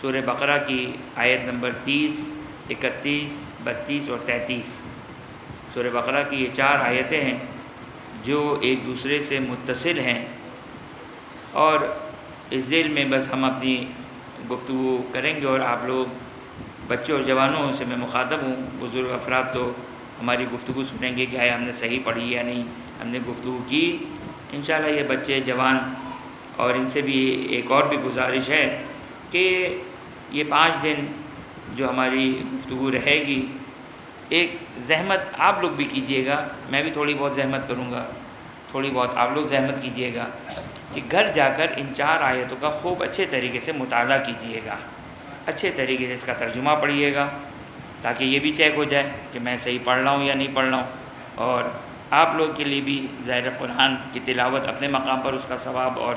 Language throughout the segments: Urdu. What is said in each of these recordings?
سورہ بقرہ کی آیت نمبر 30، 31، 32 اور 33۔ سورہ بقرہ کی یہ 4 آیتیں ہیں جو ایک دوسرے سے متصل ہیں، اور اس ذیل میں بس ہم اپنی گفتگو کریں گے، اور آپ لوگ بچوں اور جوانوں سے میں مخاطب ہوں، بزرگ افراد تو ہماری گفتگو سنیں گے کہ آیا ہم نے صحیح پڑھی یا نہیں، ہم نے گفتگو کی۔ انشاءاللہ یہ بچے جوان، اور ان سے بھی ایک اور بھی گزارش ہے کہ یہ 5 دن جو ہماری گفتگو رہے گی، ایک زحمت آپ لوگ بھی کیجئے گا، میں بھی تھوڑی بہت زحمت کروں گا، تھوڑی بہت آپ لوگ زحمت کیجئے گا کہ گھر جا کر ان 4 آیتوں کا خوب اچھے طریقے سے مطالعہ کیجئے گا، اچھے طریقے سے اس کا ترجمہ پڑھیے گا، تاکہ یہ بھی چیک ہو جائے کہ میں صحیح پڑھ رہا ہوں یا نہیں پڑھ رہا ہوں، اور آپ لوگ کے لیے بھی ظاہر قرآن کی تلاوت اپنے مقام پر اس کا ثواب اور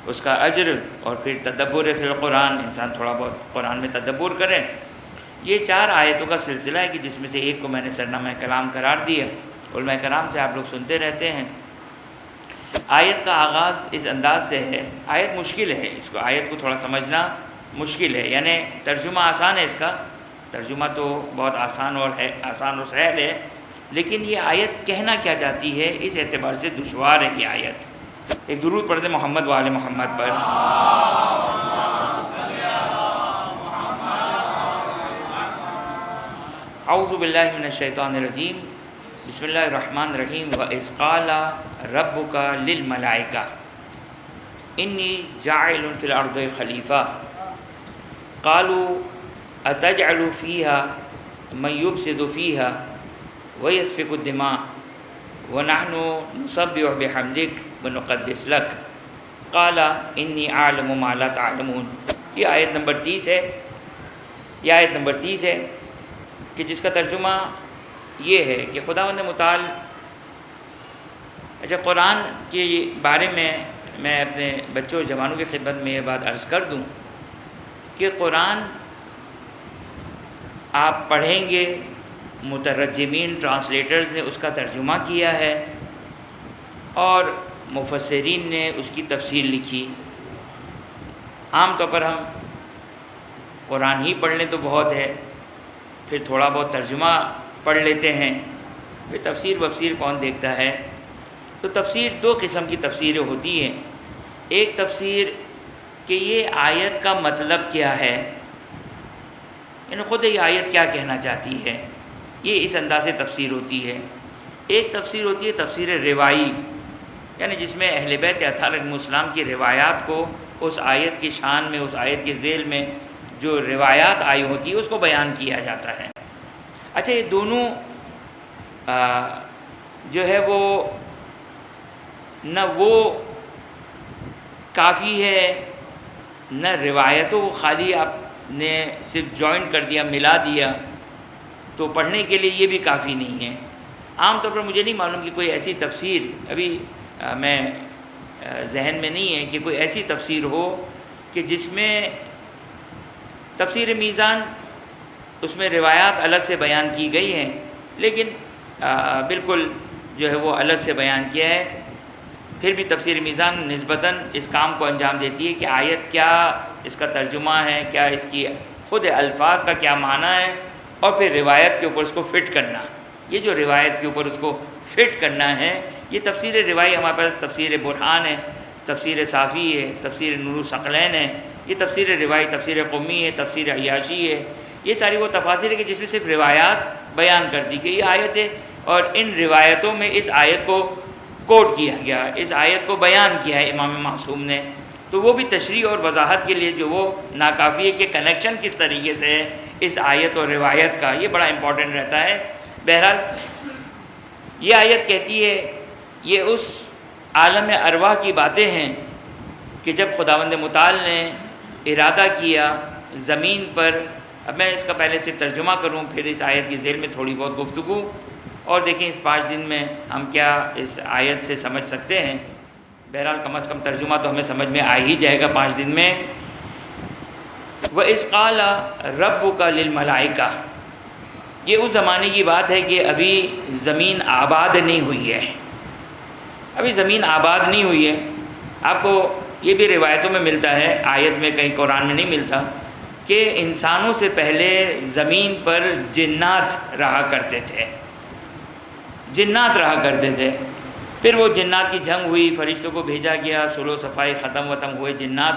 اس کا اجر، اور پھر تدبر فی القرآن، انسان تھوڑا بہت قرآن میں تدبر کرے۔ یہ 4 آیتوں کا سلسلہ ہے کہ جس میں سے ایک کو میں نے سرنامہ کلام قرار دیا، علماء کرام سے آپ لوگ سنتے رہتے ہیں۔ آیت کا آغاز اس انداز سے ہے، آیت مشکل ہے، اس کو آیت کو تھوڑا سمجھنا مشکل ہے، یعنی ترجمہ آسان ہے، اس کا ترجمہ تو بہت آسان اور سہل ہے، لیکن یہ آیت کہنا کیا چاہتی ہے اس اعتبار سے دشوار ہے یہ آیت۔ ایک درود پڑھتے محمد و آل محمد پر۔ اعوذ باللہ من الشیطان الرجیم، بسم اللہ الرحمن الرحیم۔ وَإِذْ قَالَ رَبُّكَ لِلْمَلَائِكَةِ إِنِّي جَاعِلٌ فِي الْأَرْضِ خَلِيفَةً قَالُوا أَتَجْعَلُ فِيهَا مَن يُفْسِدُ فِيهَا وَيَسْفِكُ الدِّمَاءَ وَنَحْنُ نُسَبِّحُ بِحَمْدِكَ وَنُقَدِّسُ لَكَ قَالَ إِنِّي أَعْلَمُ مَا لَا تَعْلَمُونَ۔ یہ آیت نمبر 30 ہے، یہ آیت نمبر 30 ہے کہ جس کا ترجمہ یہ ہے کہ خداوند متعال، اچھا قرآن کے بارے میں اپنے بچوں اور جوانوں کی خدمت میں یہ بات عرض کر دوں کہ قرآن آپ پڑھیں گے، مترجمین ٹرانسلیٹرز نے اس کا ترجمہ کیا ہے، اور مفسرین نے اس کی تفسیر لکھی۔ عام طور پر ہم قرآن ہی پڑھ لیں تو بہت ہے، پھر تھوڑا بہت ترجمہ پڑھ لیتے ہیں، پھر تفسیر وفسیر کون دیکھتا ہے۔ تو تفسیر 2 قسم کی تفسیریں ہوتی ہیں، ایک تفسیر کہ یہ آیت کا مطلب کیا ہے، یعنی خود یہ آیت کیا کہنا چاہتی ہے، یہ اس انداز سے تفسیر ہوتی ہے۔ ایک تفسیر ہوتی ہے تفسیر روائی، یعنی جس میں اہل بیت اطہار علیہ السلام کی روایات کو اس آیت کی شان میں، اس آیت کے ذیل میں جو روایات آئی ہوتی ہے اس کو بیان کیا جاتا ہے۔ اچھا یہ دونوں جو ہے وہ نہ وہ کافی ہے، نہ روایتوں کو خالی آپ نے صرف جوائن کر دیا، ملا دیا تو پڑھنے کے لیے یہ بھی کافی نہیں ہے۔ عام طور پر مجھے نہیں معلوم کہ کوئی ایسی تفسیر ابھی میں ذہن میں نہیں ہے کہ کوئی ایسی تفسیر ہو کہ جس میں تفسیر میزان، اس میں روایات الگ سے بیان کی گئی ہیں، لیکن بالکل جو ہے وہ الگ سے بیان کیا ہے۔ پھر بھی تفسیر میزان نسبتاً اس کام کو انجام دیتی ہے کہ آیت کیا اس کا ترجمہ ہے، کیا اس کی خود الفاظ کا کیا معنی ہے، اور پھر روایت کے اوپر اس کو فٹ کرنا۔ یہ جو روایت کے اوپر اس کو فٹ کرنا ہے، یہ تفسیر روائی ہمارے پاس تفسیر برہان ہے، تفسیر صافی ہے، تفسیر نور الثقلین ہے، یہ تفسیر روائی، تفسیر قمی ہے، تفسیر عیاشی ہے۔ یہ ساری وہ تفاسیر ہے کہ جس میں صرف روایات بیان کر دی کہ یہ آیت ہے، اور ان روایتوں میں اس آیت کو کوٹ کیا گیا، اس آیت کو بیان کیا ہے امام معصوم نے، تو وہ بھی تشریح اور وضاحت کے لیے جو وہ ناکافی ہے کہ کنیکشن کس طریقے سے ہے اس آیت اور روایت کا، یہ بڑا امپورٹنٹ رہتا ہے۔ بہرحال یہ آیت کہتی ہے، یہ اس عالم ارواح کی باتیں ہیں کہ جب خداوند متعال نے ارادہ کیا زمین پر، اب میں اس کا پہلے صرف ترجمہ کروں، پھر اس آیت کی ذیل میں تھوڑی بہت گفتگو، اور دیکھیں اس 5 دن میں ہم کیا اس آیت سے سمجھ سکتے ہیں۔ بہرحال کم از کم ترجمہ تو ہمیں سمجھ میں آ ہی جائے گا 5 دن میں۔ وَإِذْ قَالَ رَبُّكَ لِلْمَلَائِكَةِ، یہ اس زمانے کی بات ہے کہ ابھی زمین آباد نہیں ہوئی ہے، ابھی زمین آباد نہیں ہوئی ہے. آپ کو یہ بھی روایتوں میں ملتا ہے، آیت میں کہیں قرآن میں نہیں ملتا، کہ انسانوں سے پہلے زمین پر جنات رہا کرتے تھے. جنات رہا کرتے تھے. پھر وہ جنات کی جنگ ہوئی، فرشتوں کو بھیجا گیا، صلح و صفائی ختم ہوئے جنات.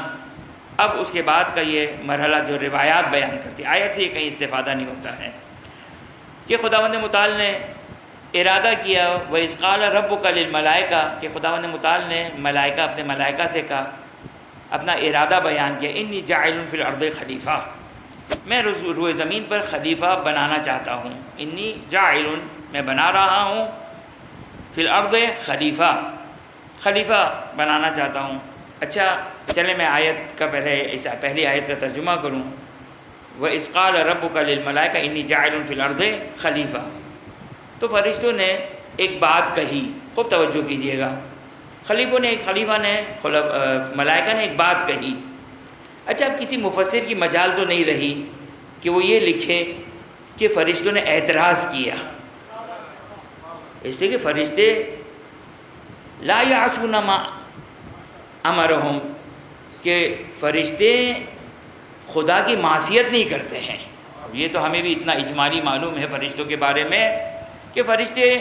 اب اس کے بعد کا یہ مرحلہ جو روایات بیان کرتی، آیت سے یہ کہیں استفادہ نہیں ہوتا ہے کہ خداوند متعال نے ارادہ کیا، وَإِذْ قَالَ رَبُّكَ لِلْمَلَائِكَةِ کہ خداوند متعال نے ملائکہ اپنے ملائکہ سے کہا، اپنا ارادہ بیان کیا، اِنِّی جَاعِلٌ فِي الْأَرْضِ خلیفہ، میں روئے زمین پر خلیفہ بنانا چاہتا ہوں. اِنِّی جَاعِلٌ میں بنا رہا ہوں، فی الارض خلیفہ بنانا چاہتا ہوں. اچھا چلیں میں آیت کا پہلی آیت کا ترجمہ کروں. وَإِذْ قَالَ رَبُّكَ لِلْمَلَائِكَةِ إِنِّی جَاعِلٌ فِي الْأَرْضِ خلیفہ. تو فرشتوں نے ایک بات کہی، خوب توجہ کیجئے گا. خلیفہ نے ملائکہ نے ایک بات کہی. اچھا اب کسی مفسر کی مجال تو نہیں رہی کہ وہ یہ لکھے کہ فرشتوں نے اعتراض کیا، اس لیے کہ فرشتے لا یعصون ما امرہم، کہ فرشتے خدا کی معصیت نہیں کرتے ہیں. یہ تو ہمیں بھی اتنا اجمالی معلوم ہے فرشتوں کے بارے میں کہ فرشتے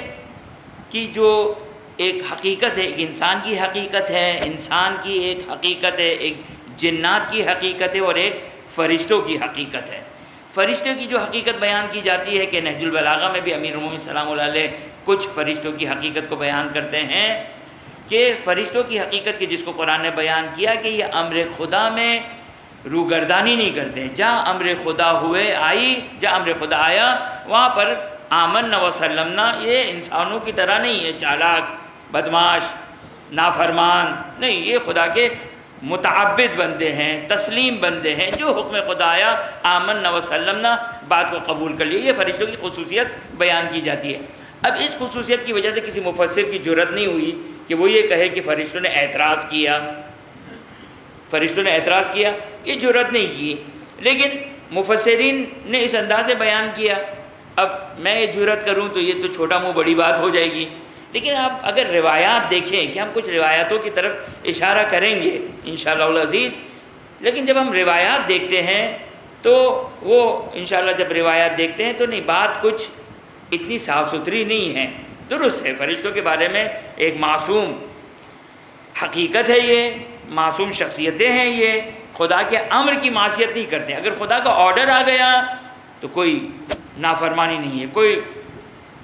کی جو ایک حقیقت ہے، ایک انسان کی حقیقت ہے، انسان کی ایک حقیقت ہے، ایک جنات کی حقیقت ہے، اور ایک فرشتوں کی حقیقت ہے. فرشتوں کی جو حقیقت بیان کی جاتی ہے کہ نہج البلاغہ میں بھی امیر المومنین سلام اللہ علیہ کچھ فرشتوں کی حقیقت کو بیان کرتے ہیں کہ فرشتوں کی حقیقت کی جس کو قرآن نے بیان کیا کہ یہ امر خدا میں روگردانی نہیں کرتے. جہاں امر خدا جہاں امر خدا آیا وہاں پر آمنا وسلمنا، یہ انسانوں کی طرح نہیں ہے، چالاک، بدماش، نافرمان نہیں، یہ خدا کے متعبد بندے ہیں، تسلیم بندے ہیں. جو حکم خدا آیا آمنا وسلمنا، بات کو قبول کر لیے. یہ فرشتوں کی خصوصیت بیان کی جاتی ہے. اب اس خصوصیت کی وجہ سے کسی مفسر کی جرأت نہیں ہوئی کہ وہ یہ کہے کہ فرشتوں نے اعتراض کیا، یہ جرأت نہیں کی. لیکن مفسرین نے اس انداز سے بیان کیا. اب میں یہ جرأت کروں تو یہ تو چھوٹا منہ بڑی بات ہو جائے گی. لیکن آپ اگر روایات دیکھیں کہ ہم کچھ روایاتوں کی طرف اشارہ کریں گے انشاءاللہ العزیز، لیکن جب ہم روایات دیکھتے ہیں تو وہ انشاءاللہ جب روایات دیکھتے ہیں تو نہیں، بات کچھ اتنی صاف ستھری نہیں ہے. درست ہے فرشتوں کے بارے میں ایک معصوم حقیقت ہے، یہ معصوم شخصیتیں ہیں، یہ خدا کے امر کی معصیت نہیں کرتے. اگر خدا کا آرڈر آ گیا تو کوئی نافرمانی نہیں ہے، کوئی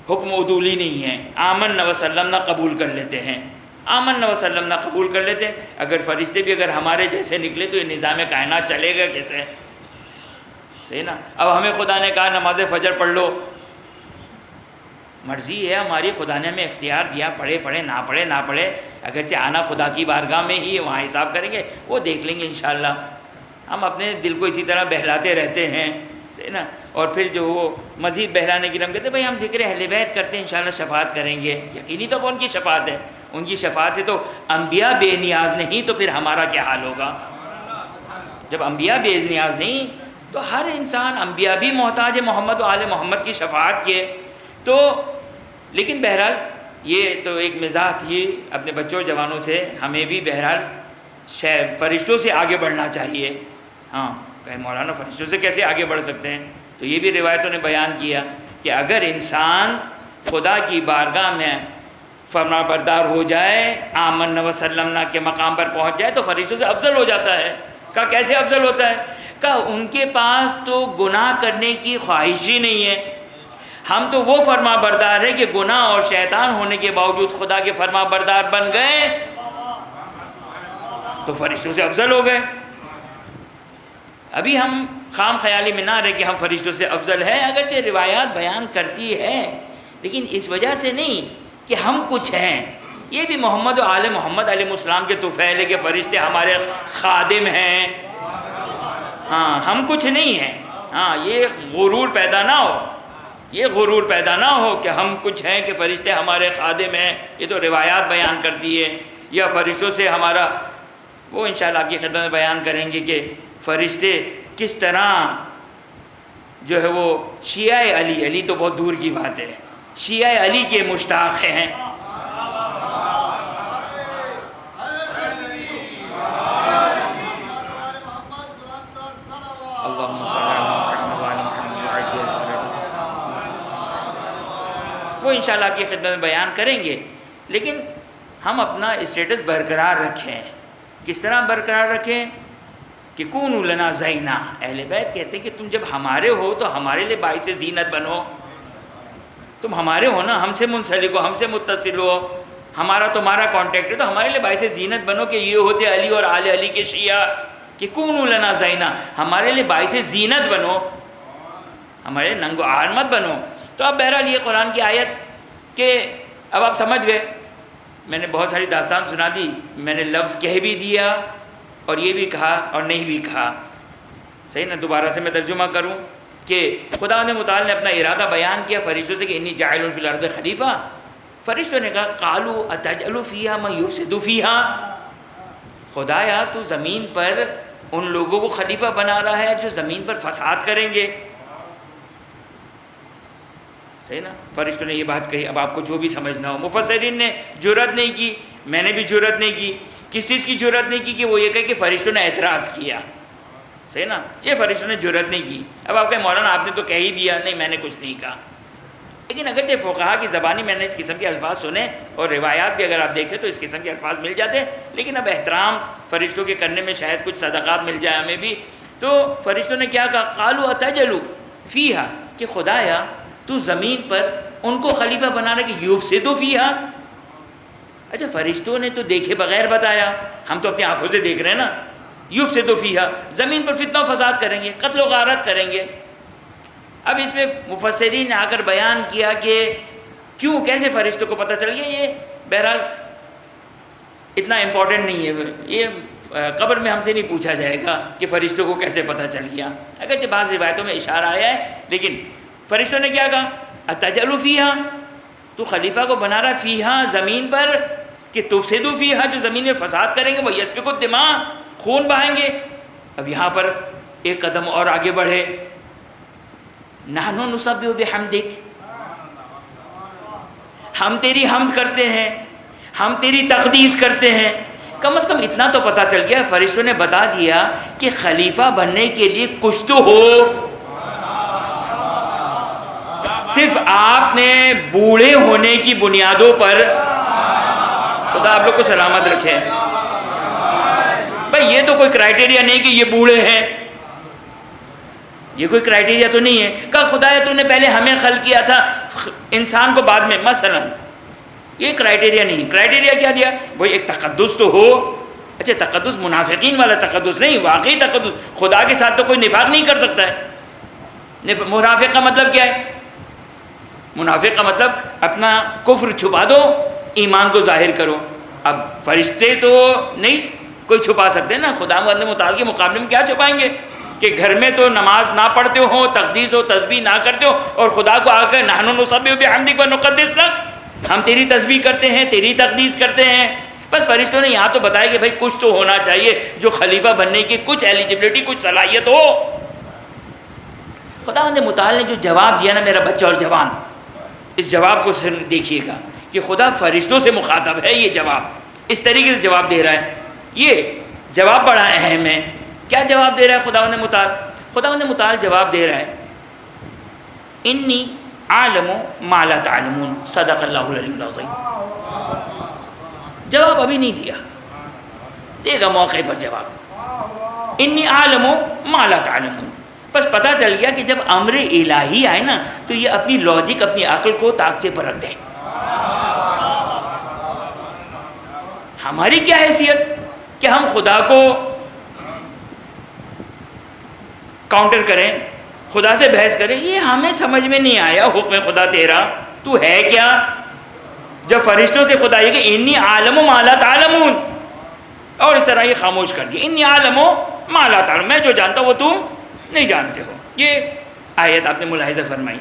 حکم عدولی نہیں ہے. آمنا وسلمنا قبول کر لیتے ہیں، اگر فرشتے بھی اگر ہمارے جیسے نکلے تو یہ نظام کائنات چلے گا کیسے؟ صحیح نا. اب ہمیں خدا نے کہا نماز فجر پڑھ لو، مرضی ہے ہماری، خدا نے ہمیں اختیار دیا، پڑھے نہ پڑھے، اگرچہ آنا خدا کی بارگاہ میں ہی، وہاں حساب کریں گے، وہ دیکھ لیں گے انشاءاللہ. ہم اپنے دل کو اسی طرح بہلاتے رہتے ہیں، صحیح نا. اور پھر جو وہ مزید بہلانے کی ہم کہتے ہیں بھائی ہم ذکر اہل بیت کرتے ہیں، انشاءاللہ شفاعت کریں گے. یقینی تو ان کی شفاعت ہے، ان کی شفاعت سے تو انبیاء بے نیاز نہیں، تو پھر ہمارا کیا حال ہوگا؟ جب انبیاء بے نیاز نہیں تو ہر انسان، انبیاء بھی محتاج ہے محمد و آل محمد کی شفاعت کے. تو لیکن بہرحال یہ تو ایک مزاح تھی اپنے بچوں جوانوں سے، ہمیں بھی بہرحال فرشتوں سے آگے بڑھنا چاہیے. ہاں کہ مولانا فرشتوں سے کیسے آگے بڑھ سکتے ہیں؟ تو یہ بھی روایتوں نے بیان کیا کہ اگر انسان خدا کی بارگاہ میں فرما بردار ہو جائے، آمنا وسلمنا کے مقام پر پہنچ جائے تو فرشتوں سے افضل ہو جاتا ہے. کہا کیسے افضل ہوتا ہے؟ کہا ان کے پاس تو گناہ کرنے کی خواہش ہی نہیں ہے. ہم تو وہ فرما بردار ہے کہ گناہ اور شیطان ہونے کے باوجود خدا کے فرما بردار بن گئے تو فرشتوں سے افضل ہو گئے. ابھی ہم خام خیالی میں نہ رہے کہ ہم فرشتوں سے افضل ہیں، اگرچہ روایات بیان کرتی ہے لیکن اس وجہ سے نہیں کہ ہم کچھ ہیں. یہ بھی محمد و آل محمد علیہ السلام کے طفیل ہے کہ فرشتے ہمارے خادم ہیں. ہاں ہم کچھ نہیں ہیں. ہاں یہ غرور پیدا نہ ہو کہ ہم کچھ ہیں، کہ فرشتے ہمارے خادم ہیں. یہ تو روایات بیان کرتی ہے. یا فرشتوں سے ہمارا وہ انشاءاللہ آپ کی خدمت میں بیان کریں گے کہ فرشتے کس طرح جو ہے وہ شیعہ علی تو بہت دور کی بات ہے، شیعہ علی کے مشتاق ہیں. انشاءاللہ آپ کی خدمت میں بیان کریں گے، لیکن ہم اپنا اسٹیٹس برقرار رکھیں۔ کس طرح برقرار رکھیں؟ کہ کونوا لنا زینا، اہل بیت کہتے ہیں کہ تم جب ہمارے ہو تو ہمارے لیے باعث زینت بنو، تم ہمارے ہو نا، ہم سے منسلک ہو، ہم سے متصل ہو، ہمارا تمہارا کانٹیکٹ ہے، تو ہمارے لیے باعث زینت بنو کہ یہ ہوتے علی اور آل علی کے شیعہ، کہ کونوا لنا زینا، ہمارے لیے باعث زینت بنو، ہمارے ننگ و عار مت بنو۔ تو اب بہرحال یہ قرآن کی آیت کہ اب آپ سمجھ گئے، میں نے بہت ساری داستان سنا دی، میں نے لفظ کہہ بھی دیا اور یہ بھی کہا اور نہیں بھی کہا، صحیح نا؟ دوبارہ سے میں ترجمہ کروں کہ خداوند متعال نے اپنا ارادہ بیان کیا فرشتوں سے کہ انی جاعل فی الارض خلیفہ۔ فرشتوں نے کہا قالوا اتجعل فیہا من یفسد فیہا، خدایا تو زمین پر ان لوگوں کو خلیفہ بنا رہا ہے جو زمین پر فساد کریں گے، صحیح نا؟ فرشتوں نے یہ بات کہی، اب آپ کو جو بھی سمجھنا ہو۔ مفسرین نے جرأت نہیں کی، میں نے بھی جرأت نہیں کی، کس چیز کی جرأت نہیں کی کہ وہ یہ کہے کہ فرشتوں نے اعتراض کیا، صحیح نا؟ یہ فرشتوں نے جرأت نہیں کی۔ اب آپ کہیں مولانا آپ نے تو کہہ ہی دیا، نہیں میں نے کچھ نہیں کہا، لیکن اگرچہ فقہا کی زبانی میں نے اس قسم کے الفاظ سنے اور روایات بھی اگر آپ دیکھیں تو اس قسم کے الفاظ مل جاتے ہیں، لیکن اب احترام فرشتوں کے کرنے میں شاید کچھ صدقات مل جائے ہمیں بھی۔ تو فرشتوں نے کیا کہا؟ قالوا اتجعل فیہا، کہ خدایا تو زمین پر ان کو خلیفہ بنا رہا کہ یفسد فیہا۔ اچھا فرشتوں نے تو دیکھے بغیر بتایا، ہم تو اپنی آنکھوں سے دیکھ رہے ہیں نا، یفسد فیہا، زمین پر فتنہ و فساد کریں گے، قتل و غارت کریں گے۔ اب اس میں مفسرین نے آ کر بیان کیا کہ کیوں، کیسے فرشتوں کو پتہ چل گیا؟ یہ بہرحال اتنا امپورٹنٹ نہیں ہے، یہ قبر میں ہم سے نہیں پوچھا جائے گا کہ فرشتوں کو کیسے پتہ چل گیا، اگرچہ بعض روایتوں میں اشارہ آیا ہے، لیکن فرشتوں نے کیا کہا؟ اتجعل فیہا، تو خلیفہ کو بنا رہا فیہا، زمین پر، کہ تفسد فیہا، جو زمین میں فساد کریں گے، وہ یسفک الدماء، خون بہائیں گے۔ اب یہاں پر ایک قدم اور آگے بڑھے، نحن نسبح بحمدک، ہم تیری حمد کرتے ہیں، ہم تیری تقدیس کرتے ہیں۔ کم از کم اتنا تو پتہ چل گیا، فرشتوں نے بتا دیا کہ خلیفہ بننے کے لیے کچھ تو ہو، صرف آپ نے بوڑھے ہونے کی بنیادوں پر، خدا آپ لوگ کو سلامت رکھے بھائی، یہ تو کوئی کرائٹیریا نہیں کہ یہ بوڑھے ہیں، یہ کوئی کرائٹیریا تو نہیں ہے۔ کہا خدایا تو نے پہلے ہمیں خلق کیا تھا، انسان کو بعد میں، مثلا یہ کرائٹیریا نہیں۔ کرائٹیریا کیا دیا؟ بھائی ایک تقدس تو ہو۔ اچھا تقدس منافقین والا تقدس نہیں، واقعی تقدس، خدا کے ساتھ تو کوئی نفاق نہیں کر سکتا ہے۔ منافق کا مطلب کیا ہے؟ منافق کا مطلب اپنا کفر چھپا دو، ایمان کو ظاہر کرو۔ اب فرشتے تو نہیں کوئی چھپا سکتے نا، خدا متعال کے مقابلے میں کیا چھپائیں گے؟ کہ گھر میں تو نماز نہ پڑھتے ہو، تقدیس و تسبیح نہ کرتے ہو، اور خدا کو آ کر نحن نسبح بحمدک ونقدس لک، ہم تیری تسبیح کرتے ہیں، تیری تقدیس کرتے ہیں۔ بس فرشتوں نے یہاں تو بتایا کہ بھائی کچھ تو ہونا چاہیے جو خلیفہ بننے کی کچھ ایلیجبلٹی، کچھ صلاحیت ہو۔ خداوند متعال نے جو جواب دیا نا میرا بچہ اور جوان، اس جواب کو دیکھیے گا کہ خدا فرشتوں سے مخاطب ہے، یہ جواب اس طریقے سے جواب دے رہا ہے۔ یہ جواب بڑا اہم ہے۔ کیا جواب دے رہا ہے خداوند متعال؟ خداوند متعال جواب دے رہا ہے انی عالم ما لا تعلمون، صدق اللہ العلی العظیم۔ جواب ابھی نہیں دیا، دے گا موقع پر جواب۔ انی عالم ما لا تعلمون، بس پتہ چل گیا کہ جب امر الہی آئے نا تو یہ اپنی لاجک، اپنی عقل کو طاقچے پر رکھ دیں۔ ہماری کیا حیثیت کہ ہم خدا کو کاؤنٹر کریں، خدا سے بحث کریں؟ یہ ہمیں سمجھ میں نہیں آیا حکم خدا تیرا، تو ہے کیا؟ جب فرشتوں سے خدا یہ کہ انی عالم ما لا تعلمون، اور اس طرح یہ خاموش کر دیا، انی عالم ما لا تعلمون، میں جو جانتا ہوں وہ تم نہیں جانتے ہو۔ یہ آیت آپ نے ملاحظہ فرمائی۔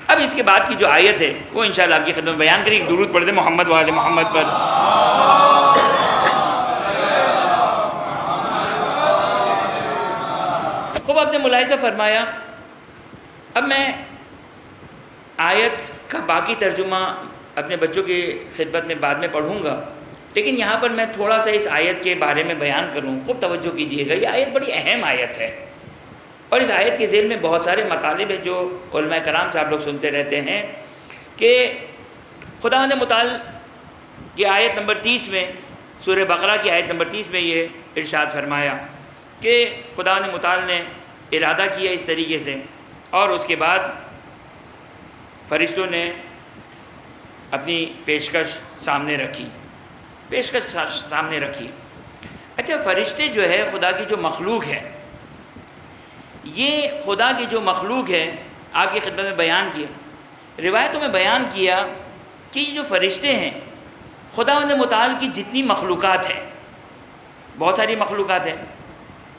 اب اس کے بعد کی جو آیت ہے وہ انشاءاللہ آپ کی خدمت بیان کریں۔ ایک درود پڑھ دیں محمد وآل محمد پر۔ خوب آپ نے ملاحظہ فرمایا۔ اب میں آیت کا باقی ترجمہ اپنے بچوں کی خدمت میں بعد میں پڑھوں گا، لیکن یہاں پر میں تھوڑا سا اس آیت کے بارے میں بیان کروں، خوب توجہ کیجئے گا۔ یہ آیت بڑی اہم آیت ہے، اور اس آیت کے ذیل میں بہت سارے مطالب ہیں جو علماء کرام سے آپ لوگ سنتے رہتے ہیں کہ خداوند متعال کی آیت نمبر 30 میں، سورہ بقرہ کی آیت نمبر 30 میں یہ ارشاد فرمایا کہ خداوند متعال نے ارادہ کیا اس طریقے سے، اور اس کے بعد فرشتوں نے اپنی پیشکش سامنے رکھی، اچھا فرشتے جو ہے خدا کی جو مخلوق ہے، یہ خدا کی جو مخلوق ہے آپ کی خدمت میں بیان کیا، روایتوں میں بیان کیا کہ یہ جو فرشتے ہیں خداوند متعال کی جتنی مخلوقات ہیں، بہت ساری مخلوقات ہیں،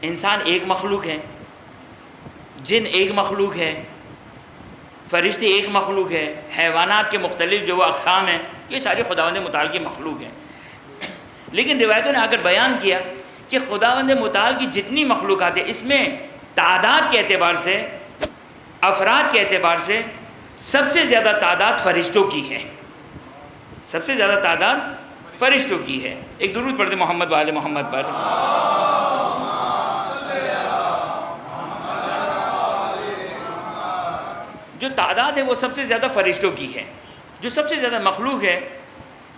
انسان ایک مخلوق ہے، جن ایک مخلوق ہے، فرشتے ایک مخلوق ہے، حیوانات کے مختلف جو وہ اقسام ہیں، یہ سارے خداوند متعال کی مخلوق ہیں۔ لیکن روایتوں نے آ کر بیان کیا کہ خداوند متعال کی جتنی مخلوقات ہیں، اس میں تعداد کے اعتبار سے، افراد کے اعتبار سے سب سے زیادہ تعداد فرشتوں کی ہے، سب سے زیادہ تعداد فرشتوں کی ہے۔ ایک درود پڑھتے محمد و آل محمد پر۔ جو تعداد ہے وہ سب سے زیادہ فرشتوں کی ہے، جو سب سے زیادہ مخلوق ہے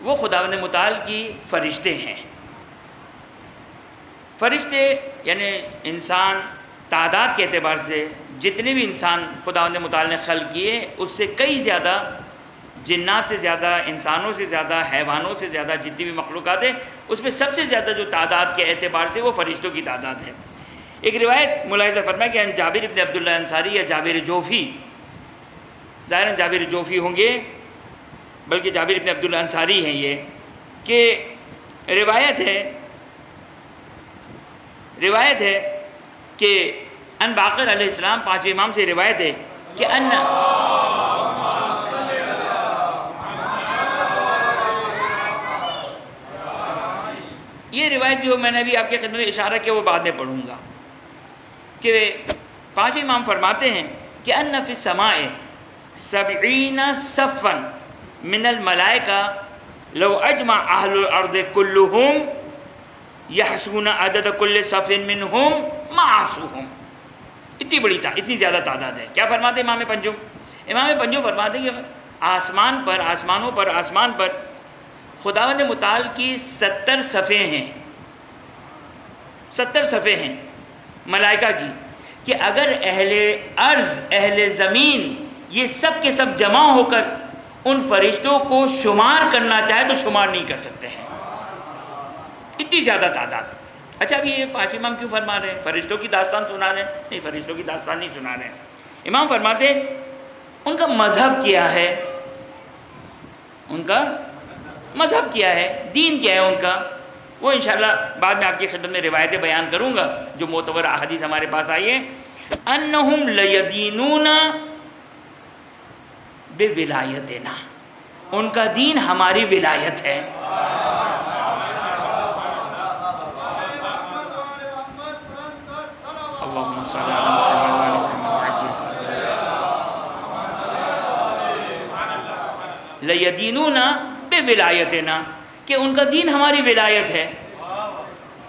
وہ خداوند متعال کی فرشتے ہیں۔ فرشتے یعنی انسان تعداد کے اعتبار سے جتنے بھی انسان خداوند متعال نے خلق کیے، اس سے کئی زیادہ، جنات سے زیادہ، انسانوں سے زیادہ، حیوانوں سے زیادہ جتنی بھی مخلوقات ہیں، اس میں سب سے زیادہ جو تعداد کے اعتبار سے وہ فرشتوں کی تعداد ہے۔ ایک روایت ملاحظہ فرمائے کہ جابر ابن عبداللہ انصاری یا جابر جوفی، ظاہراً جابر جوفی ہوں گے بلکہ جابر ابن عبداللہ انصاری ہیں یہ، کہ روایت ہے کہ ان باقر علیہ السلام، پانچویں امام سے روایت ہے کہ یہ روایت جو میں نے ابھی آپ کے خدمت میں اشارہ کیا وہ بعد میں پڑھوں گا، کہ پانچویں امام فرماتے ہیں کہ ان فی السماء 70 صفا من الملائکہ لو اجمع اہل الارض کلہم یحسون عدد کل صف منہم ما احصوہم۔ اتنی بڑی اتنی زیادہ تعداد ہے۔ کیا فرماتے امام پنجم؟ امام پنجم فرماتے ہیں کہ آسمانوں پر خداوند متعال کی 70 صفیں ہیں، 70 صفیں ہیں ملائکہ کی، کہ اگر اہل ارض، اہل زمین یہ سب کے سب جمع ہو کر ان فرشتوں کو شمار کرنا چاہے تو شمار نہیں کر سکتے ہیں، اتنی زیادہ تعداد۔ اچھا اب یہ پانچویں امام کیوں فرما رہے ہیں؟ فرشتوں کی داستان سنا رہے ہیں؟ نہیں، فرشتوں کی داستان نہیں سنا رہے ہیں۔ امام فرماتے ہیں ان کا مذہب کیا ہے، ان کا مذہب کیا ہے، دین کیا ہے ان کا، وہ انشاءاللہ بعد میں آپ کی خدمت میں روایتیں بیان کروں گا جو معتبر احادیث ہمارے پاس آئی ہے۔ انہم لیدینون بولایتنا، ان کا دین ہماری ولایت ہے۔ اللہم صلی علی محمد وعلی محمد۔ لیدینون بولایتنا، کہ ان کا دین ہماری ولایت ہے۔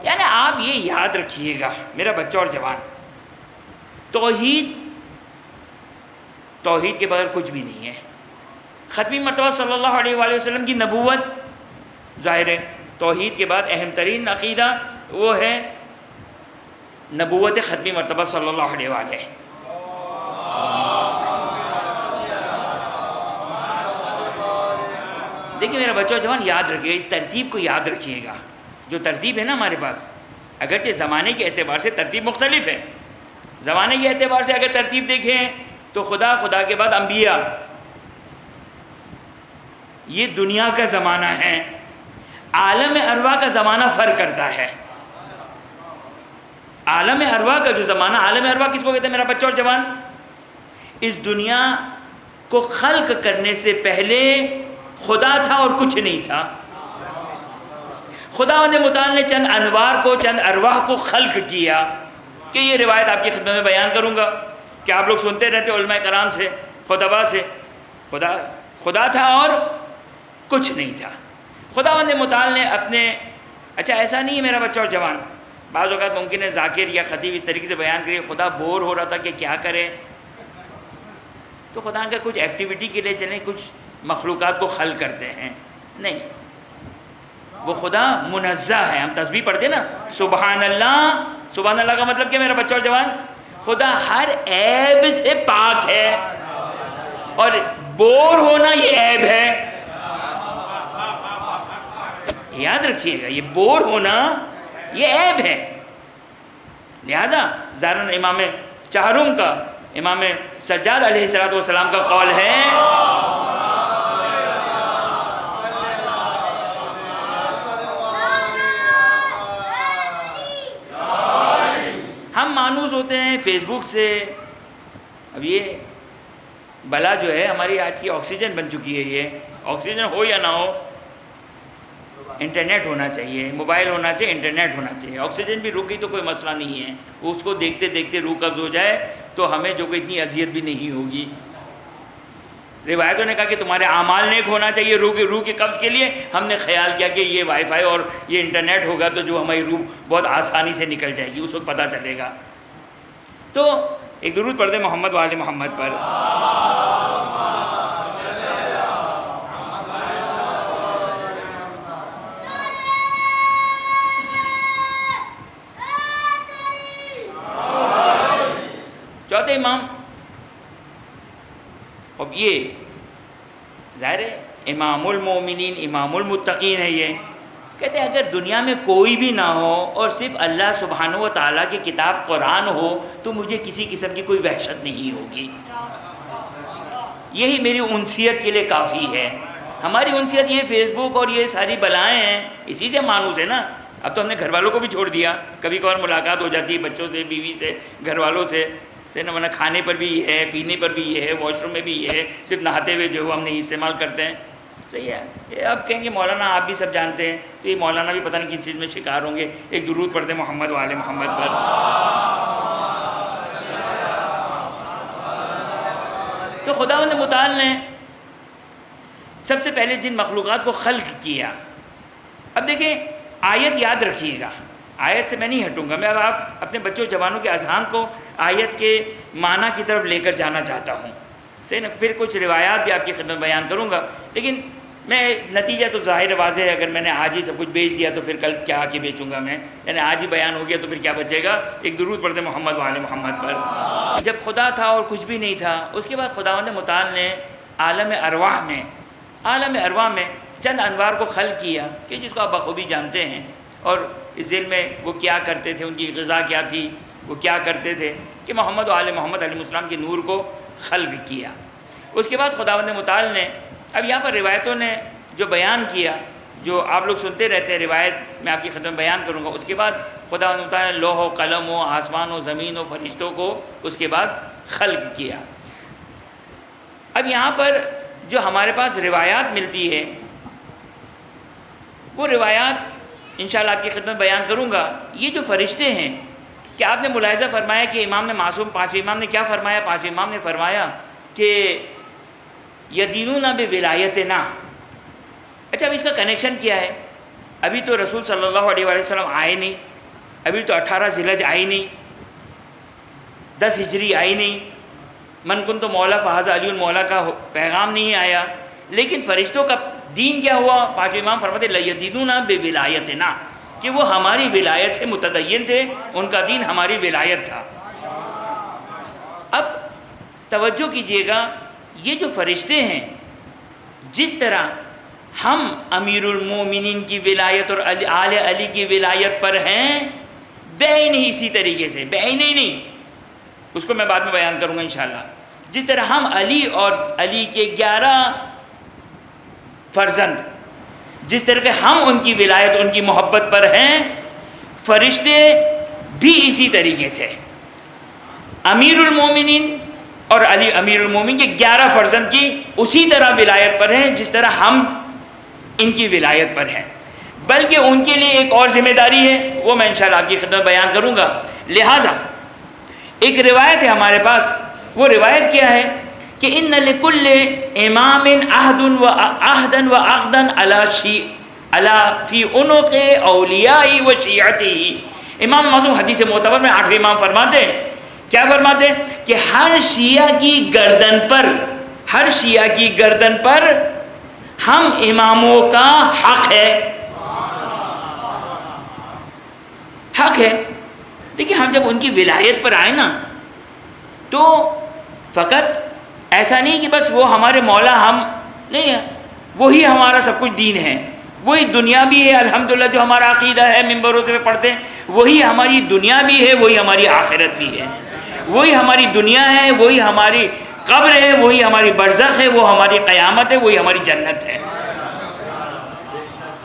یعنی آپ یہ یاد رکھیے گا میرا بچہ اور جوان، توحید کے بغیر کچھ بھی نہیں ہے۔ ختمی مرتبہ صلی اللہ علیہ وآلہ وسلم کی نبوت ظاہر ہے، توحید کے بعد اہم ترین عقیدہ وہ ہے نبوت ختمی مرتبہ صلی اللہ علیہ وآلہ۔ دیکھیں میرا بچہ جوان یاد رکھیے گا، اس ترتیب کو یاد رکھیے گا۔ جو ترتیب ہے نا ہمارے پاس، اگرچہ زمانے کے اعتبار سے ترتیب مختلف ہے، زمانے کے اعتبار سے اگر ترتیب دیکھیں تو خدا کے بعد انبیاء، یہ دنیا کا زمانہ ہے، عالم ارواح کا زمانہ فرق کرتا ہے۔ عالم ارواح کا جو زمانہ، عالم ارواح کس کو کہتے ہیں میرا بچہ اور جوان؟ اس دنیا کو خلق کرنے سے پہلے خدا تھا اور کچھ نہیں تھا۔ خداوند متعال نے چند انوار کو، چند ارواح کو خلق کیا، کہ یہ روایت آپ کی خدمت میں بیان کروں گا کہ آپ لوگ سنتے رہتے علماء کرام سے، خطباء سے، خدا تھا اور کچھ نہیں تھا۔ خداوند متعال نے اپنے، اچھا ایسا نہیں ہے میرا بچہ اور جوان، بعض اوقات ممکن ہے ذاکر یا خطیب اس طریقے سے بیان کرے خدا بور ہو رہا تھا کہ کیا کرے، تو خدا کا کچھ ایکٹیویٹی کے لیے چلیں، کچھ مخلوقات کو خلق کرتے ہیں، نہیں، وہ خدا منزہ ہے. ہم تسبیح پڑھتے نا، سبحان اللہ. سبحان اللہ کا مطلب کیا میرا بچہ اور جوان؟ خدا ہر عیب سے پاک ہے، اور بور ہونا یہ عیب ہے. یاد رکھیے گا، یہ بور ہونا یہ عیب ہے. لہذا ظاہراً امام چہارم کا، امام سجاد علیہ السلام کا قول ہے ہم مانوس ہوتے ہیں فیس بک سے. اب یہ بلا جو ہے ہماری آج کی آکسیجن بن چکی ہے. یہ آکسیجن ہو یا نہ ہو، انٹرنیٹ ہونا چاہیے، موبائل ہونا چاہیے، انٹرنیٹ ہونا چاہیے. آکسیجن بھی رک گئی تو کوئی مسئلہ نہیں ہے، اس کو دیکھتے دیکھتے روح قبض ہو جائے تو ہمیں جو کوئی اتنی اذیت بھی نہیں ہوگی. روایتوں نے کہا کہ تمہارے اعمال نیک ہونا چاہیے روح کے قبض کے لیے. ہم نے خیال کیا کہ یہ وائی فائی اور یہ انٹرنیٹ ہوگا تو جو ہماری روح بہت آسانی سے نکل جائے گی، اس وقت پتہ چلے گا. تو ایک درود پڑھ دیں محمد و آل محمد پر. چوتھے امام، اب یہ ظاہر ہے امام المومنین، امام المتقین ہے. یہ کہتے ہیں اگر دنیا میں کوئی بھی نہ ہو اور صرف اللہ سبحانہ و تعالیٰ کی کتاب قرآن ہو تو مجھے کسی قسم کی کوئی وحشت نہیں ہوگی. یہی میری انسیت کے لیے کافی ہے. ہماری انسیت یہ فیس بک اور یہ ساری بلائیں ہیں، اسی سے مانوس ہے نا. اب تو ہم نے گھر والوں کو بھی چھوڑ دیا. کبھی کبھار ملاقات ہو جاتی ہے بچوں سے، بیوی سے، گھر والوں سے نہ، ورنہ کھانے پر بھی یہ ہے، پینے پر بھی یہ ہے، واش روم میں بھی یہ ہے، صرف نہاتے ہوئے جو ہم نہیں استعمال کرتے ہیں. صحیح ہے. یہ اب کہیں گے مولانا آپ بھی سب جانتے ہیں، تو یہ مولانا بھی پتہ نہیں کس چیز میں شکار ہوں گے. ایک درود پڑھ دیں محمد و آل محمد پر. تو خداوند متعال نے سب سے پہلے جن مخلوقات کو خلق کیا. اب دیکھیں آیت یاد رکھیے گا، آیت سے میں نہیں ہٹوں گا. میں اب آپ اپنے بچوں جوانوں کے اذہان کو آیت کے معنی کی طرف لے کر جانا چاہتا ہوں. صحیح نا. پھر کچھ روایات بھی آپ کی خدمت بیان کروں گا، لیکن میں نتیجہ تو ظاہر واضح ہے. اگر میں نے آج ہی سب کچھ بیچ دیا تو پھر کل کیا کے بیچوں گا میں؟ یعنی آج ہی بیان ہو گیا تو پھر کیا بچے گا؟ ایک درود پڑھتے محمد و آل محمد پر. جب خدا تھا اور کچھ بھی نہیں تھا، اس کے بعد خداوند متعال نے عالم ارواح میں چند انوار کو خلق کیا کہ جس کو آپ بخوبی جانتے ہیں. اور اس ذیل میں وہ کیا کرتے تھے، ان کی غذا کیا تھی، وہ کیا کرتے تھے، کہ محمد و آل محمد علیہ السلام کے نور کو خلق کیا. اس کے بعد خداوند متعال نے، اب یہاں پر روایتوں نے جو بیان کیا، جو آپ لوگ سنتے رہتے ہیں روایت، میں آپ کی خدمت میں بیان کروں گا. اس کے بعد خداوند متعال نے لوح و قلم و آسمان و زمین و فرشتوں کو اس کے بعد خلق کیا. اب یہاں پر جو ہمارے پاس روایات ملتی ہے، وہ روایات انشاءاللہ آپ کی خدمت بیان کروں گا. یہ جو فرشتے ہیں، کہ آپ نے ملاحظہ فرمایا کہ امام نے معصوم پانچویں امام نے کیا فرمایا؟ پانچویں امام نے فرمایا کہ یدینون بولایتنا. اچھا، اب اس کا کنیکشن کیا ہے؟ ابھی تو رسول صلی اللہ علیہ وسلم آئے نہیں، ابھی تو 18 ذی الحجہ آئی نہیں، 10 ہجری آئی نہیں، من کن تو مولا فہذا علی مولا کا پیغام نہیں آیا. لیکن فرشتوں کا دین کیا ہوا؟ پانچویں امام فرماتے لیدینون بولایتنا، کہ وہ ہماری ولایت سے متدین تھے، ان کا دین ہماری ولایت تھا. اب توجہ کیجئے گا، یہ جو فرشتے ہیں، جس طرح ہم امیر المومنین کی ولایت اور آل علی کی ولایت پر ہیں، بعین ہی اسی طریقے سے، بعین ہی نہیں، اس کو میں بعد میں بیان کروں گا انشاءاللہ. جس طرح ہم علی اور علی کے 11 فرزند، جس طرح کہ ہم ان کی ولایت، ان کی محبت پر ہیں، فرشتے بھی اسی طریقے سے امیر المومنین اور علی امیر المومنین کے 11 فرزند کی اسی طرح ولایت پر ہیں جس طرح ہم ان کی ولایت پر ہیں. بلکہ ان کے لیے ایک اور ذمہ داری ہے، وہ میں انشاءاللہ آپ کی خدمت بیان کروں گا. لہٰذا ایک روایت ہے ہمارے پاس، وہ روایت کیا ہے کہ ان لکل امام عہدا و عقدا علی فی عنق اولیاء و شیعته. امام معصوم حدیث معتبر میں 8ویں امام فرماتے ہیں، کیا فرماتے ہیں؟ کہ ہر شیعہ کی گردن پر ہر شیعہ کی گردن پر ہم اماموں کا حق ہے، حق ہے۔ دیکھیں ہم جب ان کی ولایت پر آئے نا تو فقط ایسا نہیں کہ بس وہ ہمارے مولا ہم نہیں ہے، وہی ہمارا سب کچھ دین ہے، وہی دنیا بھی ہے الحمدللہ، جو ہمارا عقیدہ ہے ممبروں سے پڑھتے ہیں، وہی ہماری دنیا بھی ہے، وہی ہماری آخرت بھی ہے، وہی ہماری دنیا ہے، وہی ہماری قبر ہے، وہی ہماری برزخ ہے، وہ ہماری قیامت ہے، وہی ہماری جنت ہے۔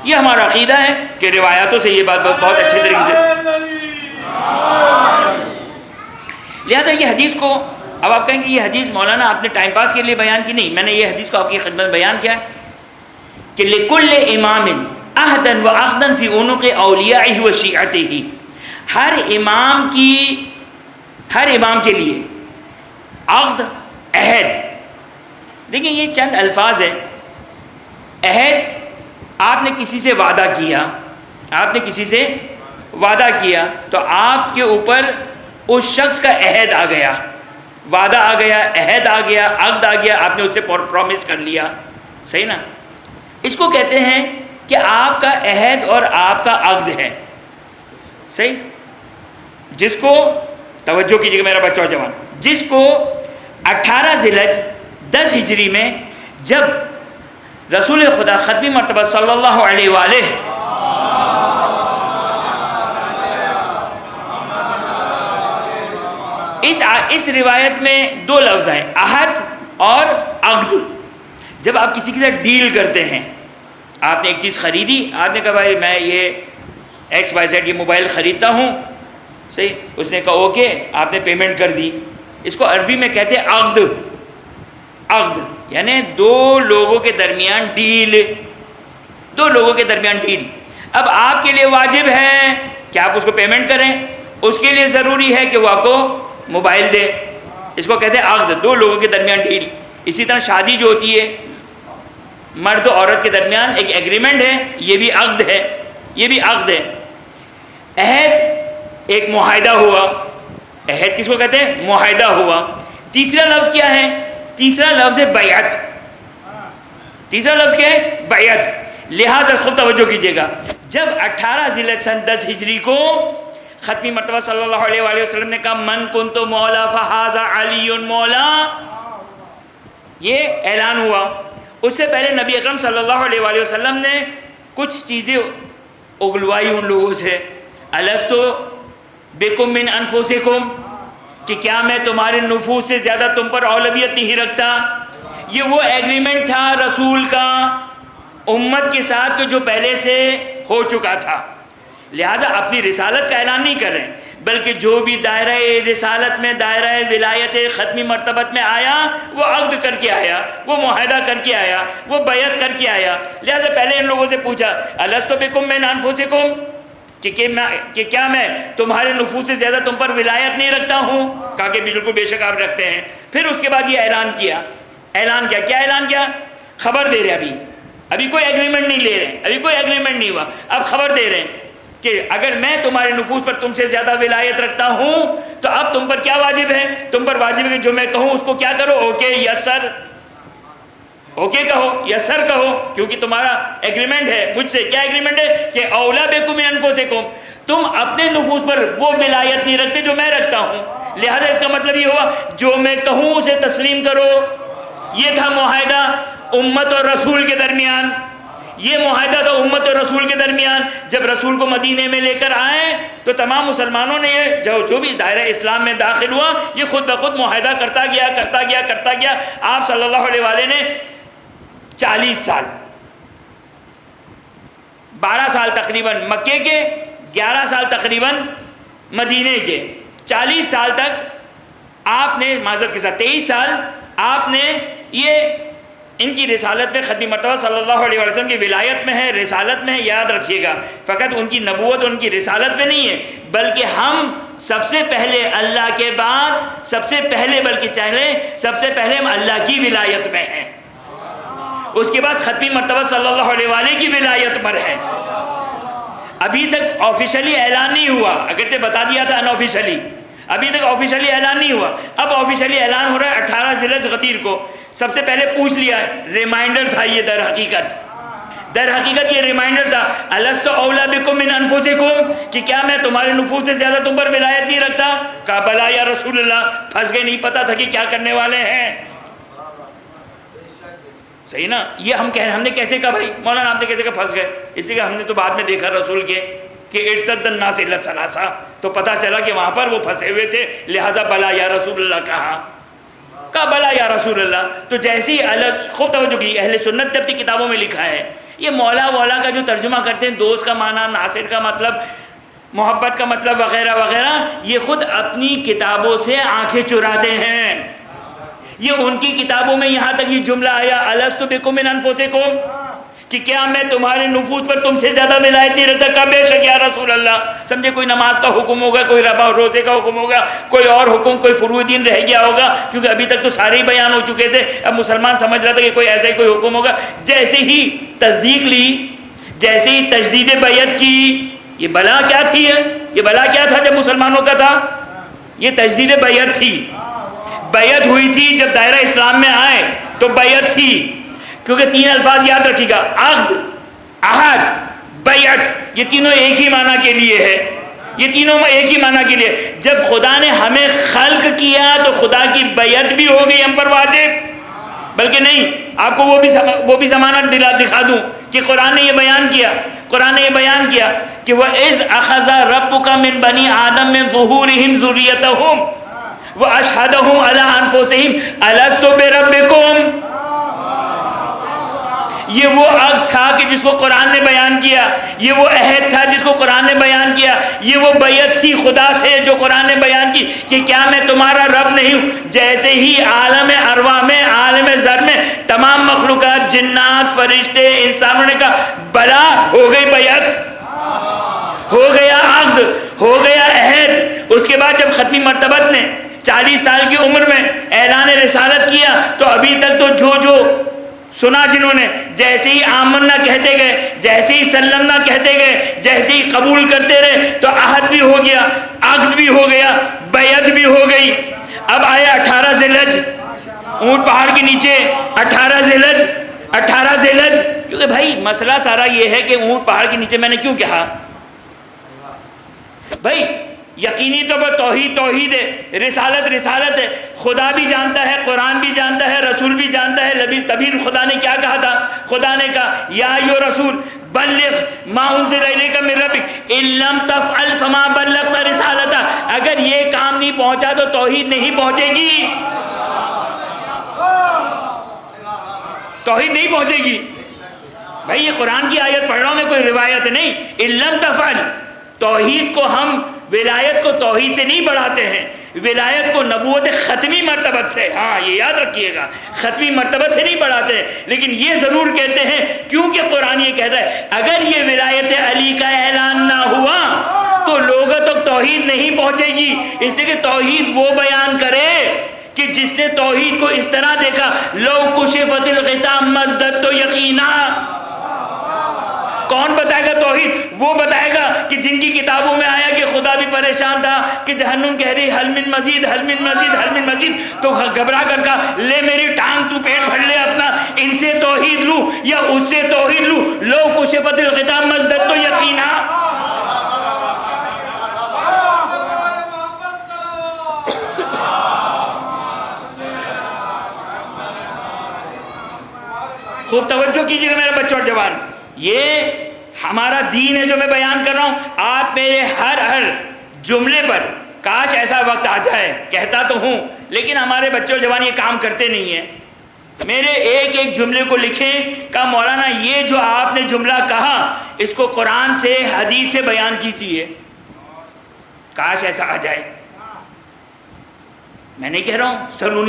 یہ ہمارا عقیدہ ہے کہ روایاتوں سے یہ بات بہت اچھے طریقے سے، لہٰذا یہ حدیث کو اب آپ کہیں گے یہ حدیث مولانا آپ نے ٹائم پاس کے لیے بیان کی، نہیں، میں نے یہ حدیث کو آپ کی خدمت میں بیان کیا کہ لِكُلِّ إِمَامٍ عَهْدًا وَعَقْدًا فِي عُنُقِ أَوْلِيَائِهِ وَشِيعَتِهِ، ہر امام کے لیے عقد، عہد، دیکھیں یہ چند الفاظ ہیں۔ عہد، آپ نے کسی سے وعدہ کیا، آپ نے کسی سے وعدہ کیا تو آپ کے اوپر اس شخص کا عہد آ گیا، وعدہ آ گیا، عہد آ گیا، عقد آ گیا، آپ نے اس سے پرومس کر لیا، صحیح نا؟ اس کو کہتے ہیں کہ آپ کا عہد اور آپ کا عقد ہے، صحیح؟ جس کو توجہ کیجیے گا میرا بچہ اور جوان، جس کو 18 ذی الحج 10 ہجری میں جب رسول خدا ختمی مرتبہ صلی اللہ علیہ وآلہ اس روایت میں دو لفظ ہیں، عہد اور عقد۔ جب آپ کسی کے ساتھ ڈیل کرتے ہیں، آپ نے ایک چیز خریدی، آپ نے کہا بھائی میں یہ XYZ یہ موبائل خریدتا ہوں، صحیح، اس نے کہا اوکے، آپ نے پیمنٹ کر دی، اس کو عربی میں کہتے ہیں عقد۔ عقد یعنی دو لوگوں کے درمیان ڈیل، دو لوگوں کے درمیان ڈیل۔ اب آپ کے لیے واجب ہے کہ آپ اس کو پیمنٹ کریں، اس کے لیے ضروری ہے کہ وہ آپ کو موبائل دے، اس کو کہتے ہیں عقد، دو لوگوں کے درمیان ڈیل۔ اسی طرح شادی جو ہوتی ہے مرد و عورت کے درمیان ایک ایگریمنٹ ہے، یہ بھی عقد ہے، یہ بھی عقد ہے۔ عہد ایک معاہدہ ہوا، عہد کس کو کہتے ہیں؟ معاہدہ ہوا۔ تیسرا لفظ کیا ہے؟ تیسرا لفظ ہے بیعت، تیسرا لفظ کیا ہے؟ بیعت۔ لہٰذا خود توجہ کیجیے گا، جب 18 ذی الحج سن 10 ہجری کو ختمی مرتبہ صلی اللہ علیہ وآلہ وسلم نے کہا من کنت مولا فہذا علی مولا، یہ اعلان ہوا۔ اس سے پہلے نبی اکرم صلی اللہ علیہ وآلہ وسلم نے کچھ چیزیں اگلوائی ان لوگوں سے، الستو بکم من انفسکم، کہ کیا میں تمہارے نفوس سے زیادہ تم پر اولویت نہیں رکھتا؟ یہ وہ ایگریمنٹ تھا رسول کا امت کے ساتھ جو پہلے سے ہو چکا تھا، لہٰذا اپنی رسالت کا اعلان نہیں کر رہے ہیں، بلکہ جو بھی دائرہ رسالت میں، دائرہ ولایت ختمی مرتبت میں آیا وہ عقد کر کے آیا، وہ معاہدہ کر کے آیا، وہ بیعت کر کے آیا۔ لہٰذا پہلے ان لوگوں سے پوچھا الستو بکم من انفسکم، کہ کیا میں تمہارے نفوس سے زیادہ تم پر ولایت نہیں رکھتا ہوں؟ کہا کہ بالکل بے شک آپ رکھتے ہیں۔ پھر اس کے بعد یہ اعلان کیا، اعلان کیا، کیا اعلان کیا؟ خبر دے رہے، ابھی کوئی ایگریمنٹ نہیں لے رہے، ابھی کوئی ایگریمنٹ نہیں ہوا، اب خبر دے رہے ہیں کہ اگر میں تمہارے نفوس پر تم سے زیادہ ولایت رکھتا ہوں تو اب تم پر کیا واجب ہے؟ تم پر واجب ہے کہ جو میں کہوں اس کو کیا کرو؟ اوکے یس سر، اوکے کہو، یس سر کہو، کیونکہ تمہارا ایگریمنٹ ہے مجھ سے۔ کیا ایگریمنٹ ہے؟ کہ اولا بکم من انفسکم، تم اپنے نفوس پر وہ ولایت نہیں رکھتے جو میں رکھتا ہوں، لہذا اس کا مطلب یہ ہوا جو میں کہوں اسے تسلیم کرو۔ یہ تھا معاہدہ امت اور رسول کے درمیان، یہ معاہدہ تھا امت اور رسول کے درمیان۔ جب رسول کو مدینے میں لے کر آئے تو تمام مسلمانوں نے یہ جو بھی دائرہ اسلام میں داخل ہوا یہ خود بخود معاہدہ کرتا گیا کرتا گیا کرتا گیا۔ آپ صلی اللہ علیہ وآلہ نے 40 سال، 12 سال تقریباً مکے کے، 11 سال تقریباً مدینے کے، 40 سال تک آپ نے، معذرت کے ساتھ 23 سال آپ نے یہ ان کی رسالت میں، ختمی مرتبہ صلی اللہ علیہ وسلم کی ولایت میں ہے، رسالت میں ہے۔ یاد رکھیے گا فقط ان کی نبوت ان کی رسالت میں نہیں ہے، بلکہ ہم سب سے پہلے اللہ کے بعد سب سے پہلے، بلکہ سب سے پہلے ہم اللہ کی ولایت میں ہیں، اس کے بعد ختمی مرتبہ صلی اللہ علیہ وآلہ کی ولایت پر ہے۔ ابھی تک آفیشلی اعلان نہیں ہوا، اگرچہ بتا دیا تھا ان آفیشلی، ابھی تک آفیشلی اعلان نہیں ہوا، اب آفیشلی اعلان ہو رہا ہے 18 ذی الحجہ غدیر کو۔ سب سے پہلے پوچھ لیا ہے، ریمائنڈر تھا یہ، در حقیقت یہ ریمائنڈر تھا، الست اولا بکم من انفسکم، کہ کیا میں تمہارے نفوس سے زیادہ تم پر ولایت نہیں رکھتا؟ کہا بلا یا رسول اللہ، پھنس گئے، نہیں پتا تھا کہ کیا کرنے والے ہیں۔ صحیح نا؟ یہ ہم نے کیسے کہا بھائی مولانا آپ نے کیسے کہا پھنس گئے؟ اس لیے کہ ہم نے تو بعد میں دیکھا رسول کے کہ ارتد الناس الی الثلاثہ، تو پتہ چلا کہ وہاں پر وہ پھنسے ہوئے تھے، لہٰذا بلا یا رسول اللہ کہا بلا یا رسول اللہ۔ تو جیسی خوب توجہ کی، اہل سنت نے اپنی کتابوں میں لکھا ہے، یہ مولا والا کا جو ترجمہ کرتے ہیں، دوست کا معنی، ناصر کا مطلب، محبت کا مطلب وغیرہ وغیرہ، یہ خود اپنی کتابوں سے آنکھیں چراتے ہیں۔ یہ ان کی کتابوں میں یہاں تک یہ جملہ آیا الست بکم من انفسکم، کہ کیا میں تمہارے نفوس پر تم سے زیادہ ولایت نہیں رکھتا؟ کہا بے شک یا رسول اللہ۔ سمجھے کوئی نماز کا حکم ہوگا، کوئی روزے کا حکم ہوگا، کوئی اور حکم، کوئی فروع دین رہ گیا ہوگا، کیونکہ ابھی تک تو سارے ہی بیان ہو چکے تھے، اب مسلمان سمجھ رہا تھا کہ کوئی ایسا ہی کوئی حکم ہوگا۔ جیسے ہی تصدیق لی، جیسے ہی تجدید بیعت کی، یہ بلا کیا تھی؟ یہ بلا کیا تھا جب مسلمانوں کا تھا؟ یہ تجدید بیعت تھی۔ بیعت ہوئی تھی جب دائرہ اسلام میں آئے تو بیعت تھی، کیونکہ 3 الفاظ یاد رکھیے گا، عقد، عہد، بیعت، یہ تینوں ایک ہی معنی کے لیے ہے، یہ تینوں ایک ہی معنی کے لیے۔ جب خدا نے ہمیں خلق کیا تو خدا کی بیعت بھی ہو گئی ہم پر واجب، بلکہ نہیں، آپ کو وہ بھی ضمانت دکھا دوں کہ قرآن نے یہ بیان کیا، کہ وَإِذْ أَخَذَ رَبُّكَ مِنْ بَنِي آدَمَ مِنْ ظُهُورِهِمْ ذُرِّيَّتَهُمْ وَأَشْهَدَهُمْ عَلَىٰ أَنفُسِهِمْ أَلَسْتُ بِرَبِّكُمْ۔ یہ وہ عہد تھا کہ جس کو قرآن نے بیان کیا، یہ وہ عہد تھا جس کو قرآن نے بیان کیا، یہ وہ بیعت تھی خدا سے جو قرآن نے بیان کی کہ کیا میں تمہارا رب نہیں ہوں۔ جیسے ہی عالم ارواح میں، عالم ذر میں تمام مخلوقات، جنات، فرشتے، انسانوں نے کہا بلا، ہو گئی بیعت، ہو گیا عقد، ہو گیا عہد۔ اس کے بعد جب ختمی مرتبت نے 40 سال کی عمر میں اعلان رسالت کیا تو ابھی تک تو جو سنا جنہوں نے، جیسے ہی آمنا کہتے گئے، جیسے ہی سلمنا کہتے گئے، جیسے ہی قبول کرتے رہے تو عہد بھی ہو گیا، عقد بھی ہو گیا، بیعت بھی ہو گئی۔ اب آیا 18 ذی الحجہ، اونٹ پہاڑ کے نیچے 18 ذی الحجہ، کیونکہ بھائی مسئلہ سارا یہ ہے کہ اونٹ پہاڑ کے نیچے میں نے کیوں کہا؟ بھائی یقینی طور پر توحید ہے، رسالت ہے، خدا بھی جانتا ہے، قرآن بھی جانتا ہے، رسول بھی جانتا ہے۔ تبھی خدا نے کیا کہا تھا؟ خدا نے کہا یا ایھا رسول بلغ ما انزل الیک من ربک ان لم تفعل فما بلغت رسالتہ۔ اگر یہ کام نہیں پہنچا تو توحید نہیں پہنچے گی، توحید نہیں پہنچے گی۔ بھائی یہ قرآن کی آیت پڑھ رہا ہوں میں، کوئی روایت نہیں۔ ان لم تفعل، توحید کو ہم ولایت کو توحید سے نہیں بڑھاتے ہیں، ولایت کو نبوت ختمی مرتبت سے، ہاں یہ یاد رکھیے گا، ختمی مرتبت سے نہیں بڑھاتے ہیں، لیکن یہ ضرور کہتے ہیں کیونکہ قرآن یہ کہتا ہے اگر یہ ولایت علی کا اعلان نہ ہوا تو لوگوں تک توحید نہیں پہنچے گی۔ اس لیے کہ توحید وہ بیان کرے کہ جس نے توحید کو اس طرح دیکھا، لو کشفت الغطاء مزددت یقینا۔ کون بتائے گا توحید؟ وہ بتائے گا کہ جن کی کتابوں میں آیا کہ خدا بھی پریشان تھا کہ جہنم کہہ رہی حل من مزید، حل من مزید، حل من مزید، تو گھبرا کر کہا لے میری ٹانگ، تو پیٹ بھر لے اپنا، ان سے توحید لوں یا اس سے توحید لوں، لو کشفت الغطاء مزددت یقینا۔ خوب توجہ کیجیے گا میرے بچوں اور جوان، یہ ہمارا دین ہے جو میں بیان کر رہا ہوں۔ آپ میرے ہر جملے پر کاش ایسا وقت آ جائے، کہتا تو ہوں لیکن ہمارے بچے اور جوان یہ کام کرتے نہیں ہیں، میرے ایک جملے کو لکھیں، کہا مولانا یہ جو آپ نے جملہ کہا اس کو قرآن سے، حدیث سے بیان کیجیے۔ کاش ایسا آ جائے۔ میں نہیں کہہ رہا ہوں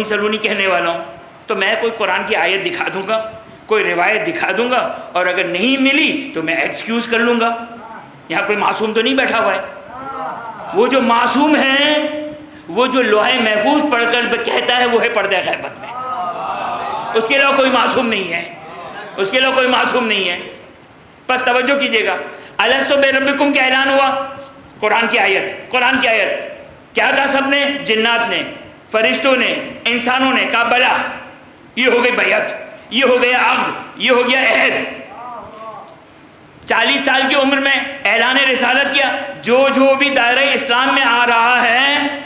سلونی کہنے والا ہوں، تو میں کوئی قرآن کی آیت دکھا دوں گا، کوئی روایت دکھا دوں گا، اور اگر نہیں ملی تو میں ایکسکیوز کر لوں گا۔ یہاں کوئی معصوم تو نہیں بیٹھا ہوا ہے۔ وہ جو معصوم ہے، وہ جو لوح محفوظ پڑھ کر کہتا ہے وہ ہے پردہ غیبت میں، اس کے علاوہ کوئی معصوم نہیں ہے، اس کے علاوہ کوئی معصوم نہیں ہے۔ بس توجہ کیجیے گا، الستو بربکم کا اعلان ہوا، قرآن کی آیت، کیا کہا سب نے؟ جنات نے، فرشتوں نے، انسانوں نے کہا بلا، یہ ہو گئی بیعت، یہ ہو گیا عقد، یہ ہو گیا عہد۔ 40 سال کی عمر میں اعلان رسالت کیا، جو بھی دائرہ اسلام میں آ رہا ہے،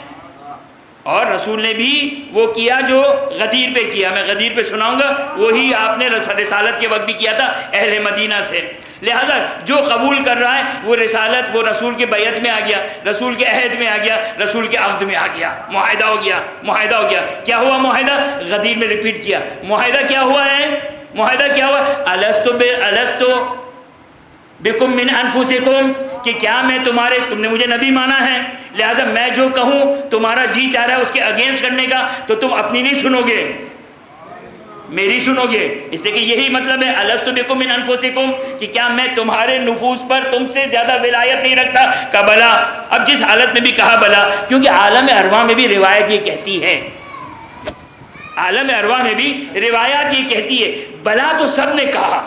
اور رسول نے بھی وہ کیا جو غدیر پہ کیا، میں غدیر پہ سناؤں گا، وہی آپ نے رسالت کے وقت بھی کیا تھا اہل مدینہ سے۔ لہٰذا جو قبول کر رہا ہے وہ رسالت، وہ رسول کے بیعت میں آ گیا، رسول کے عہد میں آ گیا، رسول کے عقد میں آ گیا، معاہدہ ہو گیا، معاہدہ ہو گیا۔ کیا ہوا معاہدہ؟ غدیر میں ریپیٹ کیا۔ معاہدہ کیا ہوا ہے؟ معاہدہ کیا ہوا؟ الستو بکم من انفسکم، کہ کیا میں تم نے مجھے نبی مانا ہے، لہٰذا میں جو کہوں تمہارا جی چاہ رہا ہے اس کے اگینسٹ کرنے کا، تو تم اپنی نہیں سنو گے، میری سنو گے۔ اس لیے کہ یہی مطلب ہے الستو بکم من انفسکم، کہ کیا میں تمہارے نفوس پر تم سے زیادہ ولایت نہیں رکھتا؟ کہا بلا۔ اب جس حالت میں بھی کہا بلا، کیونکہ عالم ارواح میں بھی روایت یہ کہتی ہے، عالم ارواح میں بھی روایات یہ کہتی ہے، بلا تو سب نے کہا،